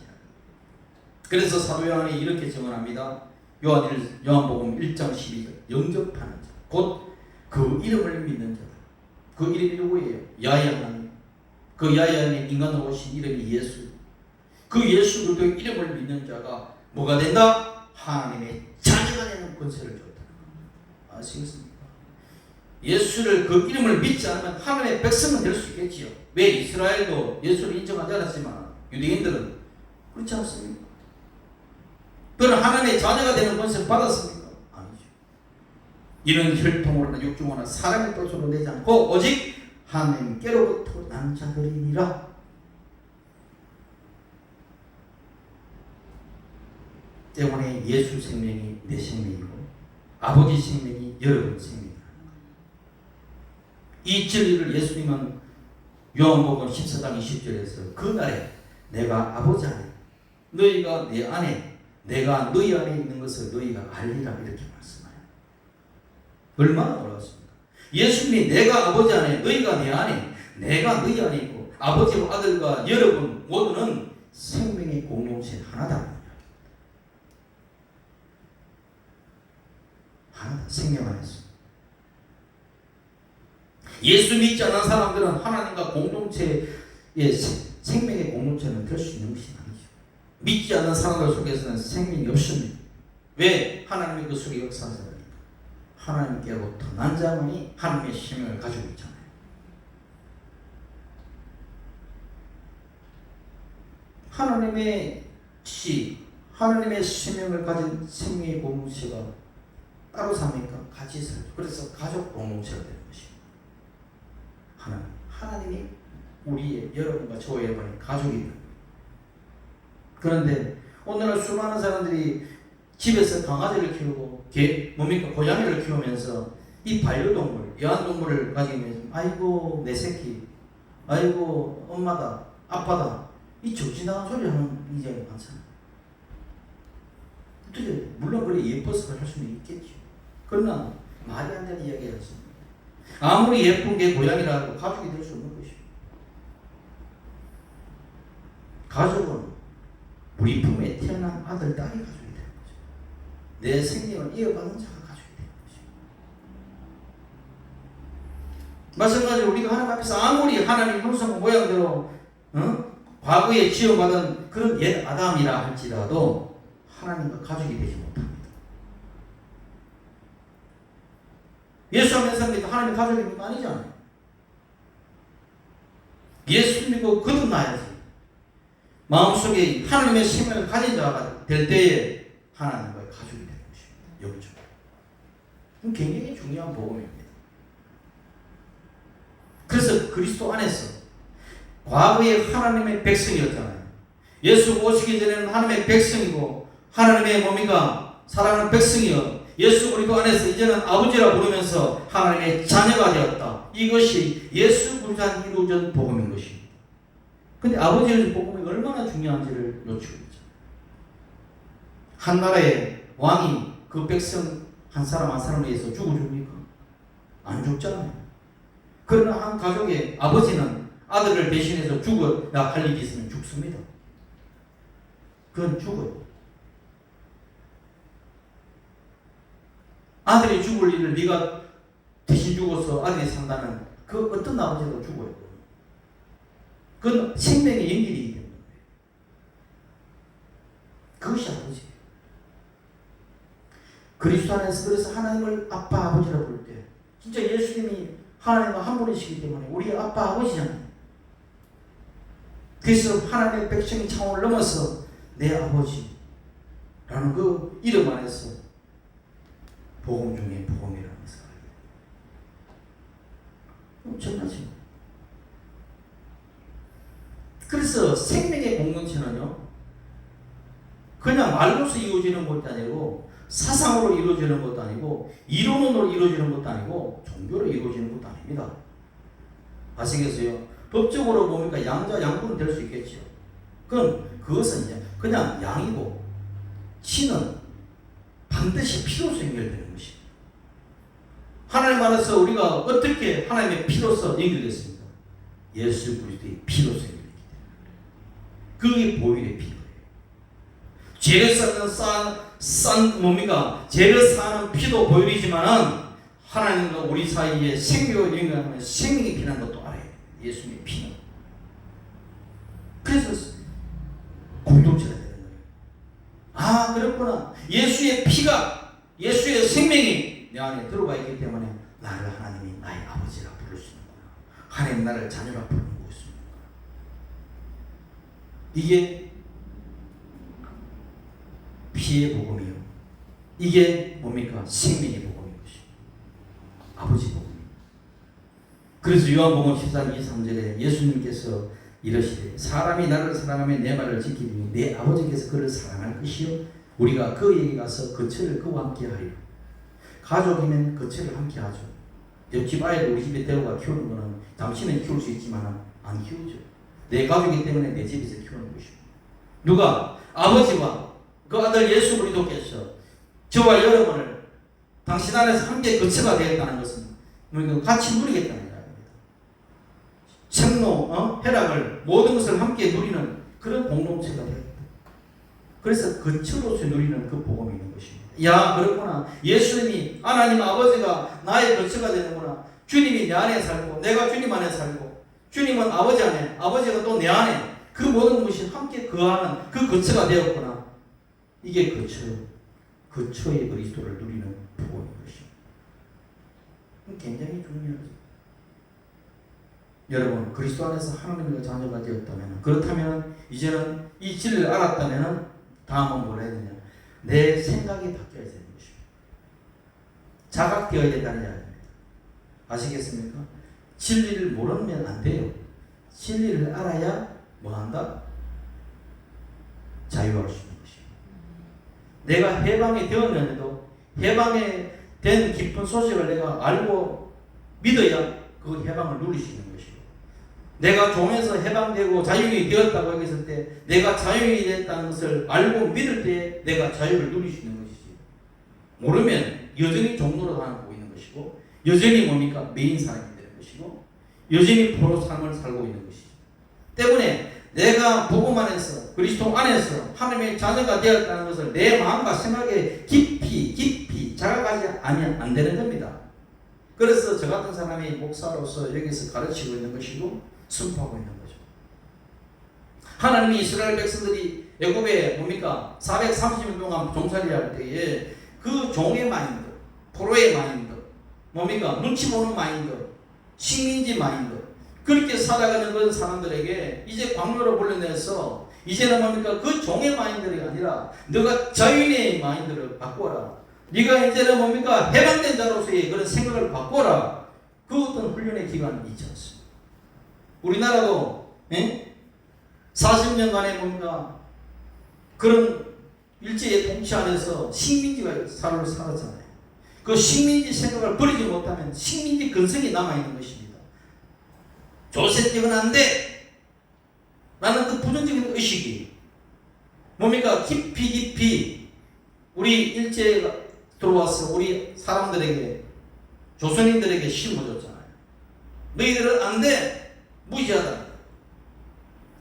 그래서 사도 요한이 이렇게 증언합니다. 요한복음 1장 12절 영접하는 자, 곧 그 이름을 믿는 자다. 그 이름이 누구예요? 야훼 하나님. 그 야훼 하나님 인간으로 오신 이름이 예수. 그 예수 그리스도의 이름을 믿는 자가 뭐가 된다? 하나님의 자녀가 되는 권세를 줬다. 아시겠습니까? 예수를 그 이름을 믿지 않으면 하나님의 백성은 될 수 있겠지요. 왜 이스라엘도 예수를 인정하지 않았지만 유대인들은 그렇지 않습니까? 그는 하나님의 자녀가 되는 권세를 받았습니까? 아니죠. 이는 혈통으로나 육중으로나 사람의 뜻으로 내지 않고 오직 하나님께로부터 난 자들이니라. 때문에 예수 생명이 내 생명이고 아버지 생명이 여러분 생명이다. 이 진리를 예수님은 요한복음 14장 20절에서 그날에 내가 아버지 안에 너희가 내 안에 내가 너희 안에 있는 것을 너희가 알리라 이렇게 말씀해요. 얼마나 놀랐습니까? 예수님이 내가 아버지 안에 너희가 내 안에 내가 너희 안에 있고 아버지와 아들과 여러분 모두는 생명의 공동체 하나다. 하나다. 생명 안에서. 예수 믿지 않는 사람들은 하나님과 공동체의 생명의 공동체는 될 수 있는 것이 아니죠. 믿지 않는 사람들 속에서는 생명이 없습니다. 왜? 하나님의 그 속에 역사하시니까. 하나님께로부터 난 자만이 하나님의 생명을 가지고 있잖아요. 하나님의 하나님의 생명을 가진 생명의 공동체가 따로 삽니까? 같이 살죠. 그래서 가족 공동체가 되는 것입니다. 하나님이 우리의 여러분과 저의 여러분의 가족입니다. 그런데 오늘날 수많은 사람들이 집에서 강아지를 키우고 고양이를 키우면서 이 반려동물, 애완동물을 가지면서 아이고 내 새끼, 아이고 엄마다, 아빠다 이 정신나간 소리 하는 이제 많잖아요. 어떻게 물론 그래 예뻐서 할 수는 있겠죠. 그러나 말이 안 되는 이야기였습니다. 아무리 예쁜 게 고양이라도 가족이 될 수 없는 것입니다. 가족은 우리 품에 태어난 아들, 딸이 가족이 되는 거죠. 내 생명을 이어받는 자가 가족이 되는 것입니다. 마찬가지로 우리가 하나님 앞에서 아무리 하나님 형상 모양대로 과거에 지어받은 그런 옛 아담이라 할지라도 하나님과 가족이 되지 못합니다. 예수 믿는 사람들이 하나님의 가족입니까? 아니잖아요. 예수 믿고 거듭나야지. 마음속에 하나님의 생명을 가진 자가 될 때에 하나님과의 가족이 되는 것입니다. 영적. 굉장히 중요한 복음입니다. 그래서 그리스도 안에서 과거에 하나님의 백성이었잖아요. 예수 오시기 전에는 하나님의 백성이고 하나님의 뭡니까? 사랑하는 백성이요. 예수 그리스도 안에서 이제는 아버지라 부르면서 하나님의 자녀가 되었다. 이것이 예수 그리스도 안에 이루어진 복음인 것입니다. 근데 아버지의 복음이 얼마나 중요한지를 놓치고 있죠. 한 나라의 왕이 그 백성 한 사람 한 사람에 의해서 죽어줍니까? 안 죽잖아요. 그러나 한 가족의 아버지는 아들을 대신해서 죽어야 할 일이 있으면 죽습니다. 그건 죽어요. 아들이 죽을 일을 네가 대신 죽어서 아들이 산다면 그 어떤 아버지도 죽어요. 그건 생명의 연결이기 때문에. 그것이 아버지예요. 그리스도 안에서 그래서 하나님을 아빠 아버지라고 부를 때 진짜 예수님이 하나님과 한 분이시기 때문에 우리 아빠 아버지잖아요. 그래서 하나님의 백성의 차원을 넘어서 내 아버지라는 그 이름 안에서 복음 중에 복음이라는 것을 알게 돼요. 엄청나죠. 그래서 생명의 공동체는요, 그냥 말로서 이루어지는 것도 아니고 사상으로 이루어지는 것도 아니고 이론으로 이루어지는 것도 아니고 종교로 이루어지는 것도 아닙니다. 아시겠어요? 법적으로 보니까 양자 양분은 될 수 있겠죠. 그것은 이제 그냥 양이고 신은 반드시 피로서 연결되는 것입니다. 하나님 안에서 우리가 어떻게 하나님의 피로서 연결됐습니까? 예수 그리스도의 피로서 연결됐기 때문에. 그게 보혈의 피예요. 죄를 쌓는 뭡니까? 죄를 쌓는 피도 보혈이지만은 하나님과 우리 사이에 생명을 연결하는 생명이 피라는 것도 알아요. 예수님의 피는. 그래서 공동체가 되는 거예요. 아, 그렇구나. 예수의 피가, 예수의 생명이 내 안에 들어가 있기 때문에 나를 하나님이 나의 아버지라 부를 수 있는구나. 하나님 나를 자녀라 부르는 것입니다. 이게 피의 복음이요. 이게 뭡니까? 생명의 복음인 것입니다. 아버지 복음입니다. 그래서 요한복음 14장 23절에 예수님께서 이러시되 사람이 나를 사랑하면 내 말을 지키리니 내 아버지께서 그를 사랑할 것이요 우리가 그에게 가서 거처를 그와 함께 하리라. 가족이면 거처를 함께 하죠. 옆집 아이를 우리 집에 데려가 키우는 것은 당신은 키울 수 있지만 안 키우죠. 내 가족이기 때문에 내 집에서 키우는 것이고, 누가? 아버지와 그 아들 예수 그리스도께서 저와 여러분을 당신 안에서 함께 거처가 되었다는 것은 같이 누리겠다는 이야기입니다. 생로, 쾌락을 모든 것을 함께 누리는 그런 공동체가 되었다. 그래서 거처로서 누리는 그 복음이 있는 것입니다. 야, 그렇구나. 예수님이 하나님 아버지가 나의 거처가 되는구나. 주님이 내 안에 살고 내가 주님 안에 살고 주님은 아버지 안에, 아버지가 또 내 안에, 그 모든 것이 함께 거하는 그 거처가 되었구나. 이게 거처의 그리스도를 누리는 복음인 것입니다. 굉장히 중요하죠. 여러분, 그리스도 안에서 하나님의 자녀가 되었다면, 그렇다면 이제는 이 진리를 알았다면 다음은 뭐라 해야 되냐? 내 생각이 바뀌어야 되는 것입니다. 자각되어야 된다는 이야기입니다. 아시겠습니까? 진리를 모르면 안 돼요. 진리를 알아야 뭐 한다? 자유할 수 있는 것입니다. 내가 해방이 되었는데도 해방에 된 깊은 소식을 내가 알고 믿어야 그 해방을 누릴 수 있는 것이고, 내가 종에서 해방되고 자유인이 되었다고 했을 때 내가 자유인이 됐다는 것을 알고 믿을 때 내가 자유를 누릴 수 있는 것이지, 모르면 여전히 종로로 살고 있는 것이고 여전히 뭡니까? 메인 사람이 되는 것이고 여전히 포로 삶을 살고 있는 것이죠. 때문에 내가 복음 안에서 그리스도 안에서 하나님의 자녀가 되었다는 것을 내 마음과 생각에 깊이 자각하지 않으면 안 되는 겁니다. 그래서 저 같은 사람이 목사로서 여기서 가르치고 있는 것이고 선포하고 있는 거죠. 하나님이 이스라엘 백성들이 애굽에 뭡니까? 430년 동안 종살이 할 때에 그 종의 마인드, 포로의 마인드, 뭡니까? 눈치 보는 마인드, 식민지 마인드, 그렇게 살아가는 그런 사람들에게 이제 광야로 불러내서 이제는 뭡니까? 그 종의 마인드가 아니라 너가 자유인의 마인드를 바꿔라. 네가 이제는 뭡니까? 해방된 자로서의 그런 생각을 바꿔라. 그 어떤 훈련의 기간이 있지 않습니다. 우리나라도 40년간의 뭡니까? 그런 일제의 통치 안에서 식민지가 살았잖아요. 그 식민지 생각을 버리지 못하면 식민지 근성이 남아있는 것입니다. 조셉되면 안 돼! 라는 그 부정적인 의식이 뭡니까? 깊이 우리 일제가 들어와서 우리 사람들에게, 조선인들에게 심어줬잖아요. 너희들은 안 돼! 무시하다.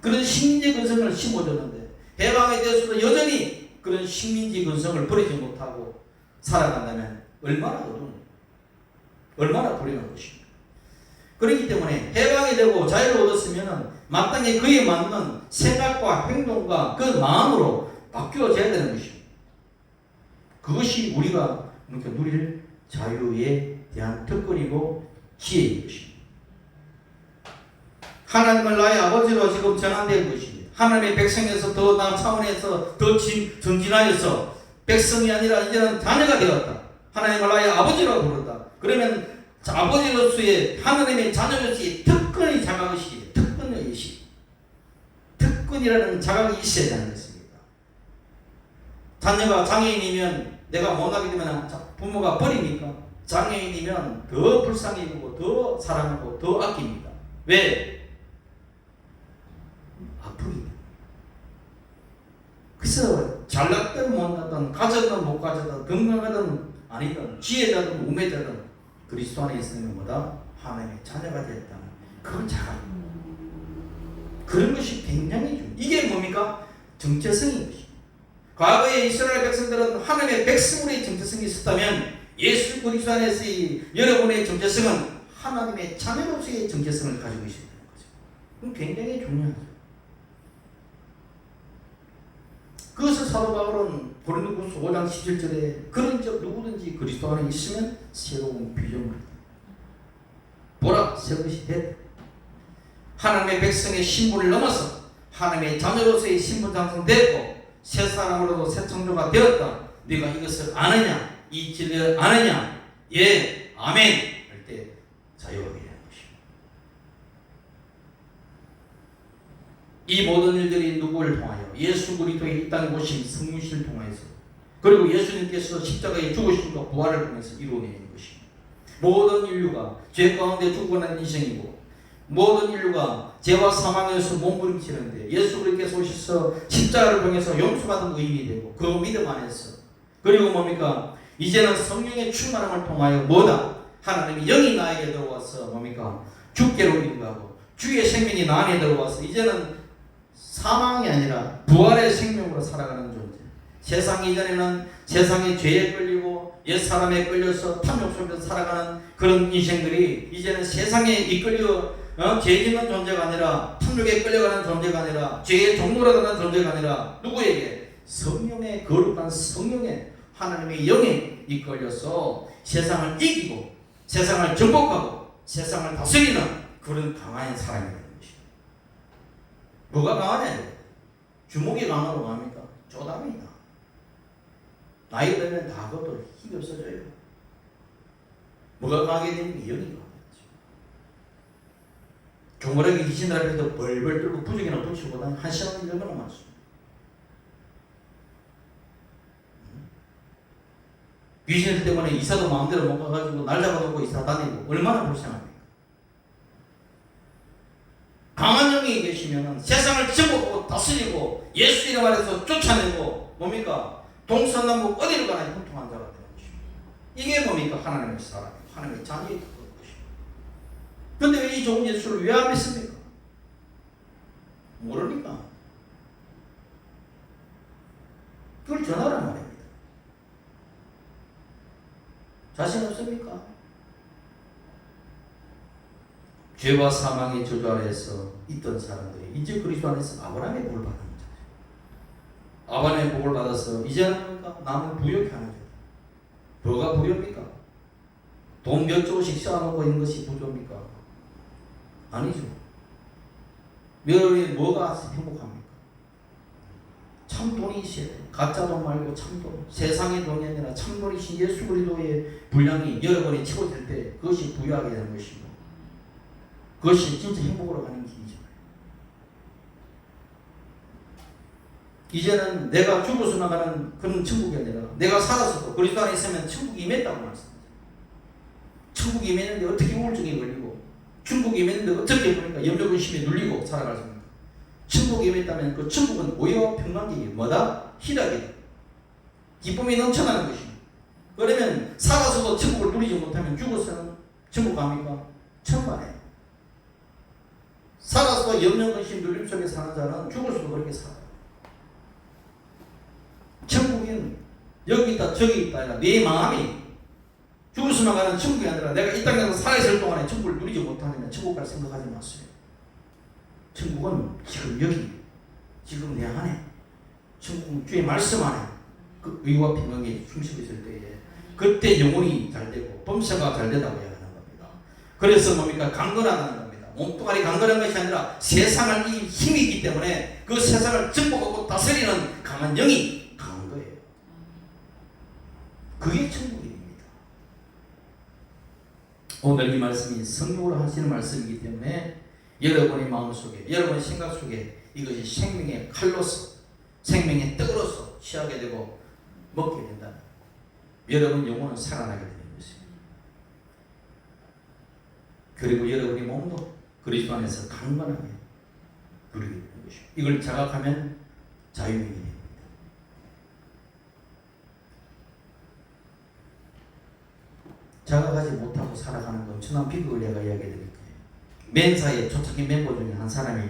그런 식민지 근성을 심어줬는데 해방에 대해서도 여전히 그런 식민지 근성을 버리지 못하고 살아간다면 얼마나 불행한 것입니다. 그렇기 때문에 해방이 되고 자유를 얻었으면 마땅히 그에 맞는 생각과 행동과 그 마음으로 바뀌어져야 되는 것입니다. 그것이 우리가 누릴 자유에 대한 특권이고 지혜인 것입니다. 하나님을 나의 아버지로 지금 전환된 것입니다. 하나님의 백성에서 더 나은 차원에서 더 전진하여서 백성이 아니라 이제는 자녀가 되었다. 하나님을 나의 아버지로 부른다. 그러면 아버지로서의 하나님의 자녀로서의 특권이 자각의식이에요. 특권의식. 특권이라는 자각이 있어야 하는 것입니다. 자녀가 장애인이면 내가 못하게 되면 부모가 버립니까? 장애인이면 더 불쌍히 여기고 더 사랑하고 더 아낍니다. 왜? 아프기. 그래서 잘났든 못났든 가졌든 못 가졌든 건강하든 아니든 지혜자든 우매자든 그리스도 안에 있으면 뭐다? 하나님의 자녀가 되었다는 그 자각. 그런 것이 굉장히 중요해요. 이게 뭡니까? 정체성인 것입니다. 과거에 이스라엘 백성들은 하나님의 백성으로의 정체성이 있었다면 예수 그리스도 안에서의 여러분의 정체성은 하나님의 자녀로서의 정체성을 가지고 있어야 되는 거죠. 그럼 굉장히 중요하죠. 그것을 사도 바울은 고린도후서 5장 17절에 그런 적 누구든지 그리스도 안에 있으면 새로운 피조물이다. 보라 새 것이 됐다. 하나님의 백성의 신분을 넘어서 하나님의 자녀로서의 신분 장성됐고 새 사람으로도 새 창조가 되었다. 네가 이것을 아느냐? 이 진리를 아느냐? 예, 아멘 할 때 자유하게 되는 것입니다. 이 모든 일들이 누구를 통하여? 예수 그리스도의 이 땅에 오신 성육신을 통하여서 그리고 예수님께서 십자가에 죽으심과 부활을 통해서 이루어내는 것입니다. 모든 인류가 죄 가운데 죽어난 인생이고 모든 인류가 죄와 사망에서 몸부림치는데 예수 그리스도께서 오셔서 십자가를 통해서 용서받은 의인이 되고 그 믿음 안에서 그리고 뭡니까? 이제는 성령의 충만함을 통하여 뭐다? 하나님이 영이 나에게 들어와서 뭡니까? 주께로 인도하고 주의 생명이 나 안에 들어와서 이제는 사망이 아니라 부활의 생명으로 살아가는 존재. 세상 이전에는 세상의 죄에 끌리고 옛사람에 끌려서 탐욕 속에서 살아가는 그런 인생들이 이제는 세상에 이끌려 죄 짓는 존재가 아니라 탐욕에 끌려가는 존재가 아니라 죄의 종로로 가는 존재가 아니라 누구에게? 성령의 거룩한 성령의 하나님의 영에 이끌려서 세상을 이기고 세상을 정복하고 세상을 다스리는 그런 강한 사람이 되는 것입니다. 뭐가 강하냐? 주먹이 강하고 강합니까? 쪼담이다. 나이 들면 다 그것도 힘이 없어져요. 뭐가 강하게 되는 게 영이 강하죠. 종고라기 귀신들 앞에서 벌벌 떨고 부적이나 붙이고 한 시간이 얼마나 많습니다. 귀신들 때문에 이사도 마음대로 못 가가지고 날 잡아놓고 이사 다니고 얼마나 불쌍합니까? 강한 영이 계시면 세상을 정복하고 다스리고 예수 이름 아래서 쫓아내고 뭡니까? 동서남북 어디를 가나 형통한 자가 되는 것입니다. 이게 뭡니까? 하나님의 사람, 하나님의 자녀의 특권인 것입니다. 그런데 왜 이 좋은 예수를 왜 안 믿습니까? 모르니까. 그걸 전하란 말입니다. 자신 없습니까? 죄와 사망의 저주 아래에서 있던 사람들이 이제 그리스도 안에서 아브라함의 복을 받는 거죠. 아브라함의 복을 받아서 이제는 남을 부유케 하는 거죠. 뭐가 부유입니까? 돈 몇 조씩 쌓아놓고 있는 것이 부유입니까? 아니죠. 여러분이 뭐가 행복합니까? 참 돈이 있어야 돼요. 가짜 돈 말고 참 돈. 세상의 돈이 아니라 참 돈이신 예수 그리스도의 분량이 여러분이 채워질 때 그것이 부유하게 되는 것이고 그것이 진짜 행복으로 가는 길이죠. 이제는 내가 죽어서 나가는 그런 천국이 아니라 내가 살아서도 그리스도 안에 있으면 천국이 임했다고 말씀합니다. 천국이 임했는데 어떻게 우울증에 걸리고 천국이 임했는데 어떻게 보니까 염려근심에 눌리고 살아갈 수 있습니까? 천국이 임했다면 그 천국은 오해와 평강이 뭐다? 희락이다. 기쁨이 넘쳐나는 것입니다. 그러면 살아서도 천국을 누리지 못하면 죽어서는 천국 갑니까? 천만에. 살아서 염려근심 눌림 속에 사는 자는 죽어서도 그렇게 살아요. 천국은 여기 있다 저기 있다 아니라 내 마음이 죽어서 나가는 천국이 아니라 내가 이 땅에서 살아있을 동안에 천국을 누리지 못하면 천국 갈 생각하지 마세요. 천국은 지금 여기 지금 내 안에 천국은 주의 말씀 안에 그 의와 평강에 숨쉬고 있을 때에 그때 영혼이 잘 되고 범사가 잘 되다고 해야 하는 겁니다. 그래서 뭡니까? 강건하다는 겁니다. 몸뚱아리 강건한 것이 아니라 세상을 이길 힘이 있기 때문에 그 세상을 정복하고 다스리는 강한 영이 강한 거예요. 그게 천국입니다. 오늘 이 말씀이 성령으로 하시는 말씀이기 때문에 여러분의 마음속에, 여러분의 생각 속에 이것이 생명의 칼로서, 생명의 떡으로서 취하게 되고 먹게 된다. 여러분 영혼은 살아나게 되는 것입니다. 그리고 여러분의 몸도 그리스도 안에서 강건하게 누리게 되는 것입니다. 이걸 자각하면 자유인이 됩니다. 자각하지 못하고 살아가는 건 엄청난 비극을 내가 이야기해드릴 거예요. 맨사의 초창기 멤버 중에 한 사람이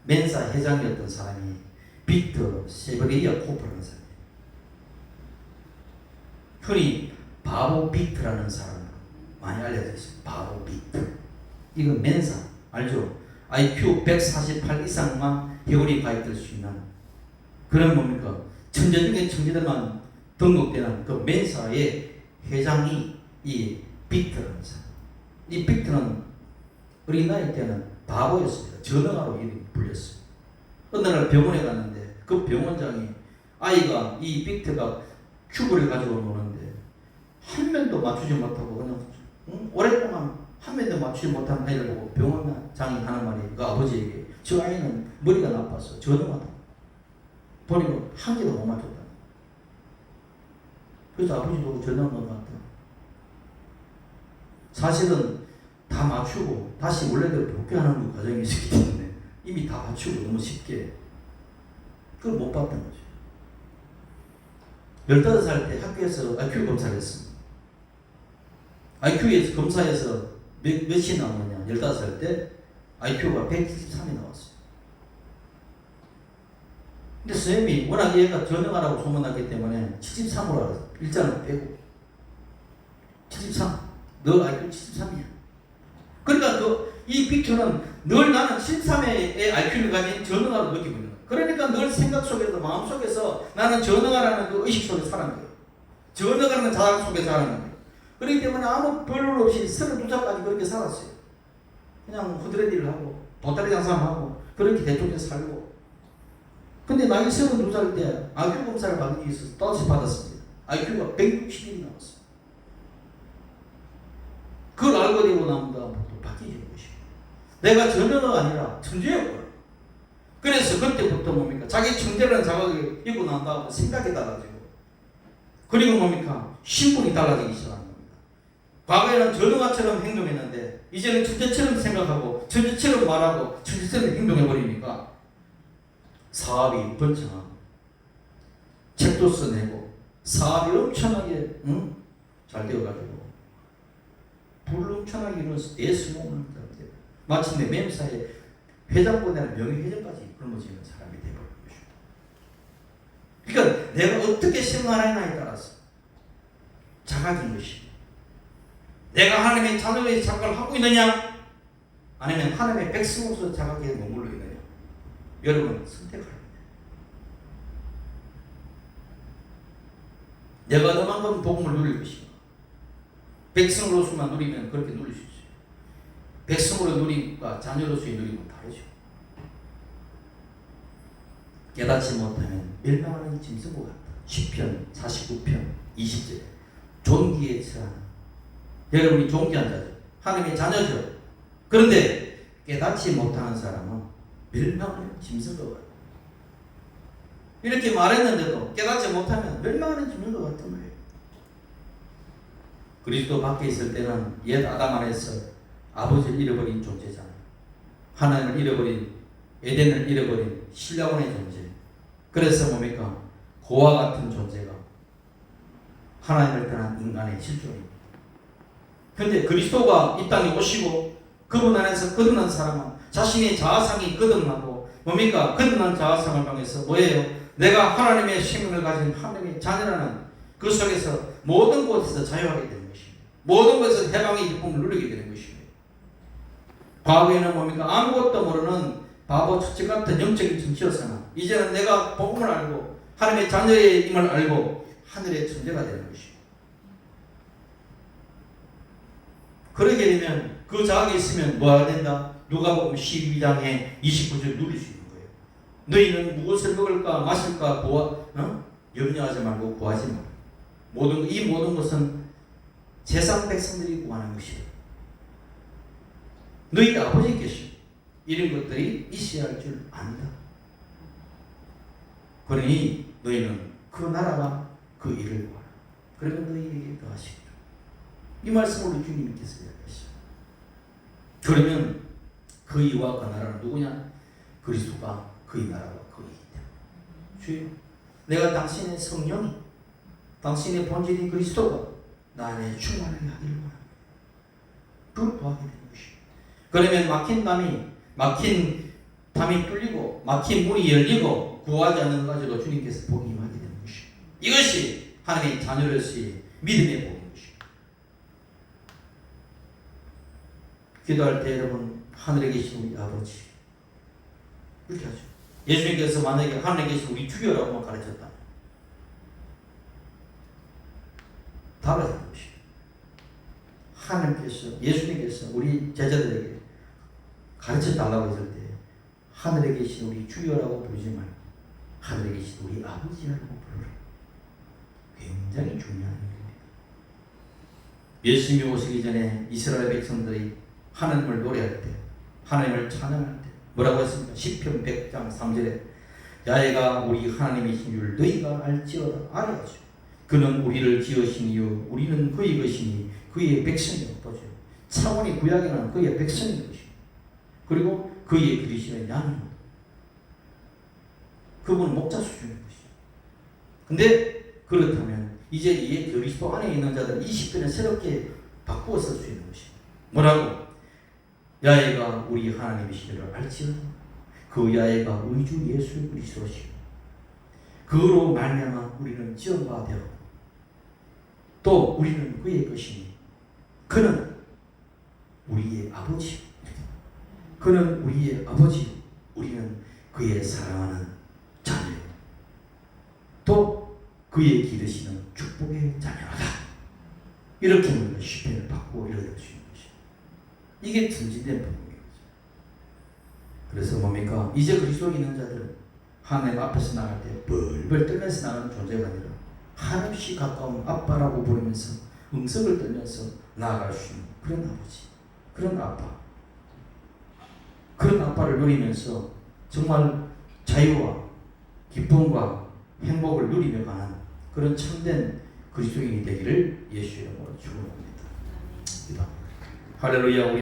맨사 회장이었던 사람이 빅터 세베리아 코프라는 사람이에요. 흔히 바보 빅터라는 사람 많이 알려져 있어요. 바보 빅터. 이건 맨사 알죠? IQ 148 이상만 회원이 가입될 수 있는 그런 뭡니까? 천재 중에 천재들만 등록되는 그 맨사의 회장이 이 빅터라는 사람. 이 빅터는 어린 나이 때는 바보였습니다. 전능아로 이름이 불렸어요. 어느 날 병원에 갔는데 그 병원장이 아이가 이 빅터가 큐브를 가지고 노는데 한 면도 맞추지 못하고 그냥 오랫동안 한 면도 맞추지 못한 아이를 보고 병원장이 하는 말이 그 아버지에게 저 아이는 머리가 나빠서 전능하다. 보니까 한 개도 못 맞췄다. 그래서 아버지 보고 전능한 것 같다. 사실은 다 맞추고 다시 원래대로 복귀하는 과정이 있었기 때문에 이미 다 맞추고 너무 쉽게 그걸 못 봤던 거죠. 15살 때 학교에서 IQ 검사를 했습니다. IQ에서 검사에서 몇이 나오느냐 15살 때 IQ가 173이 나왔어요. 근데 선생님이 워낙 얘가 전형하라고 소문났기 때문에 73으로 알았어요. 일자는 빼고 73. 너 IQ 73이야. 그러니까 이 빅터는 늘 나는 73의 IQ를 가진 전능하로 느끼고 있는 거예요. 그러니까 늘 생각 속에서 마음 속에서 나는 전능하라는 그 의식 속에 사는 거예요. 전능하라는 자각 속에 사는 거예요. 그렇기 때문에 아무 별로 없이 32살까지 그렇게 살았어요. 그냥 후드레디를 하고 보따리 장사하고 그렇게 대통령 살고. 근데 나이 32살 때 IQ 검사를 받기 위해서 또다시 받았습니다. IQ가 161이 나왔어요. 그걸 알고 되고 나면 또 바뀌는 것이고. 내가 전혀가 아니라 천재였고. 그래서 그때부터 뭡니까? 자기 천재라는 자각을 입고 난 다음에 생각이 달라지고. 그리고 뭡니까? 신분이 달라지기 시작하는 겁니다. 과거에는 전능아처럼 행동했는데 이제는 천재처럼 생각하고 천재처럼 말하고 천재처럼 행동해버리니까 사업이 번창하고 책도 써내고 사업이 엄청나게 잘 되어가지고 불엄청나게 이루어서 대수목을 하는데 마침내 맴사의 회장보다는 명예회장까지 굶어지는 사람이 되어버린 것입니다. 그러니까 내가 어떻게 생활하느냐에 따라서 자각인 것입니다. 내가 하나님의 자녀의 자각을 하고 있느냐 아니면 하나님의 백성으로서 자각에 머물러 있느냐 여러분 선택합니다. 내가 너만큼 복음을 누릴 것인가 백성으로서만 누리면 그렇게 누릴 수 있어요. 백성으로 누림과 자녀로서의 누림은 다르죠. 깨닫지 못하면 멸망하는 짐승과 같다. 시편 49편 20절 존귀에 처한 여러분이 존귀한 자죠. 하나님의 자녀죠. 그런데 깨닫지 못하는 사람은 멸망하는 짐승과 같다. 이렇게 말했는데도 깨닫지 못하면 멸망하는 짐승과 같은 거예요. 그리스도 밖에 있을 때는 옛 아담 안에서 아버지를 잃어버린 존재잖아요. 하나님을 잃어버린 에덴을 잃어버린 신라원의 존재. 그래서 뭡니까? 고와 같은 존재가 하나님을 떠난 인간의 실존입니다. 그런데 그리스도가 이 땅에 오시고 그분 안에서 거듭난 사람은 자신의 자아상이 거듭나고 뭡니까? 거듭난 자아상을 통해서 뭐예요? 내가 하나님의 생명을 가진 하나님의 자녀라는 그 속에서 모든 곳에서 자유하게 되는 것입니다. 모든 곳에서 해방의 기쁨을 누리게 되는 것입니다. 과거에는 뭡니까? 아무것도 모르는 바보 첫째 같은 영적인 천치였으나 이제는 내가 복음을 알고 하나님의 자녀의 임을 알고 하늘의 천재가 되는 것입니다. 그러게 되면 그 자각이 있으면 뭐가 된다? 누가복음 12장에 29절 누릴 수 있는 거예요. 너희는 무엇을 먹을까 마실까 염려하지 말고 구하지 마. 이 모든 것은 세상 백성들이 구하는 것이다. 너희 아버지께서 이런 것들이 있어야 할 줄 안다. 그러니 너희는 그 나라와 그 일을 구하라. 그러면 너희에게 더하시리라. 이 말씀을 주님께서 이야기하시죠. 그러면 그 이와 그 나라는 누구냐? 그리스도가 그의 나라와 그의 이다. 주여, 내가 당신의 성령이, 당신의 본질인 그리스도가 나 안에 충만하게 하기를 원합니다. 그걸 구하게 되는 것이죠. 그러면 막힌 담이 뚫리고 막힌 문이 열리고 구하지 않는 가지고 주님께서 복이 임하게 되는 것이죠. 이것이 하나님의 자녀로서의 믿음의 복인 것입니다. 기도할 때 여러분, 하늘에 계신 우리 아버지, 그렇게 하죠. 예수님께서 만약에 하늘에 계신 우리 주여라고만 가르쳤다, 답을 하는 것입니다. 하나님께서, 예수님께서 우리 제자들에게 가르쳐 달라고 했을 때 하늘에 계신 우리 주여라고 부르지 말고 하늘에 계신 우리 아버지라고 부르라. 굉장히 중요한 일입니다. 예수님이 오시기 전에 이스라엘 백성들이 하나님을 노래할 때, 하나님을 찬양할 때 뭐라고 했습니까? 시편 100장 3절에 야훼가 우리 하나님이신 줄 너희가 알지어다. 알아야죠. 그는 우리를 지으신 이유 우리는 그의 것이니 그의 백성이요. 보죠. 차원이 구약에는 그의 백성인 것입니다. 그리고 그의 기르시는 양입니다. 그분은 목자 수준인 것이죠. 근데 그렇다면 이제 이 그리스도 안에 있는 자들은 이 시편을 새롭게 바꾸어 쓸 수 있는 것입니다. 뭐라고? 야훼가 우리 하나님이시를 알지어다. 그 야훼가 우리 주 예수 그리스도시고 그로 말미암아 우리는 지은 바 되었고 또 우리는 그의 것이니 그는 우리의 아버지, 그는 우리의 아버지, 우리는 그의 사랑하는 자녀요. 또 그의 기르시는 축복의 자녀다. 이렇게 우리는 시편을 바꾸어 읽어낼 수 있는 것입니다. 이게 전진된 부분이에요. 그래서 뭡니까? 이제 그리스도에 있는 자들은 하나님 앞에서 나갈 때 벌벌 떨면서 나가는 존재가 아니라 한없이 가까운 아빠라고 부르면서 음성을 떨면서 나아갈 수 있는 그런 아버지, 그런 아빠, 그런 아빠를 누리면서 정말 자유와 기쁨과 행복을 누리며 가는 그런 참된 그리스도인이 되기를 예수의 이름으로 축원합니다. 할렐루야.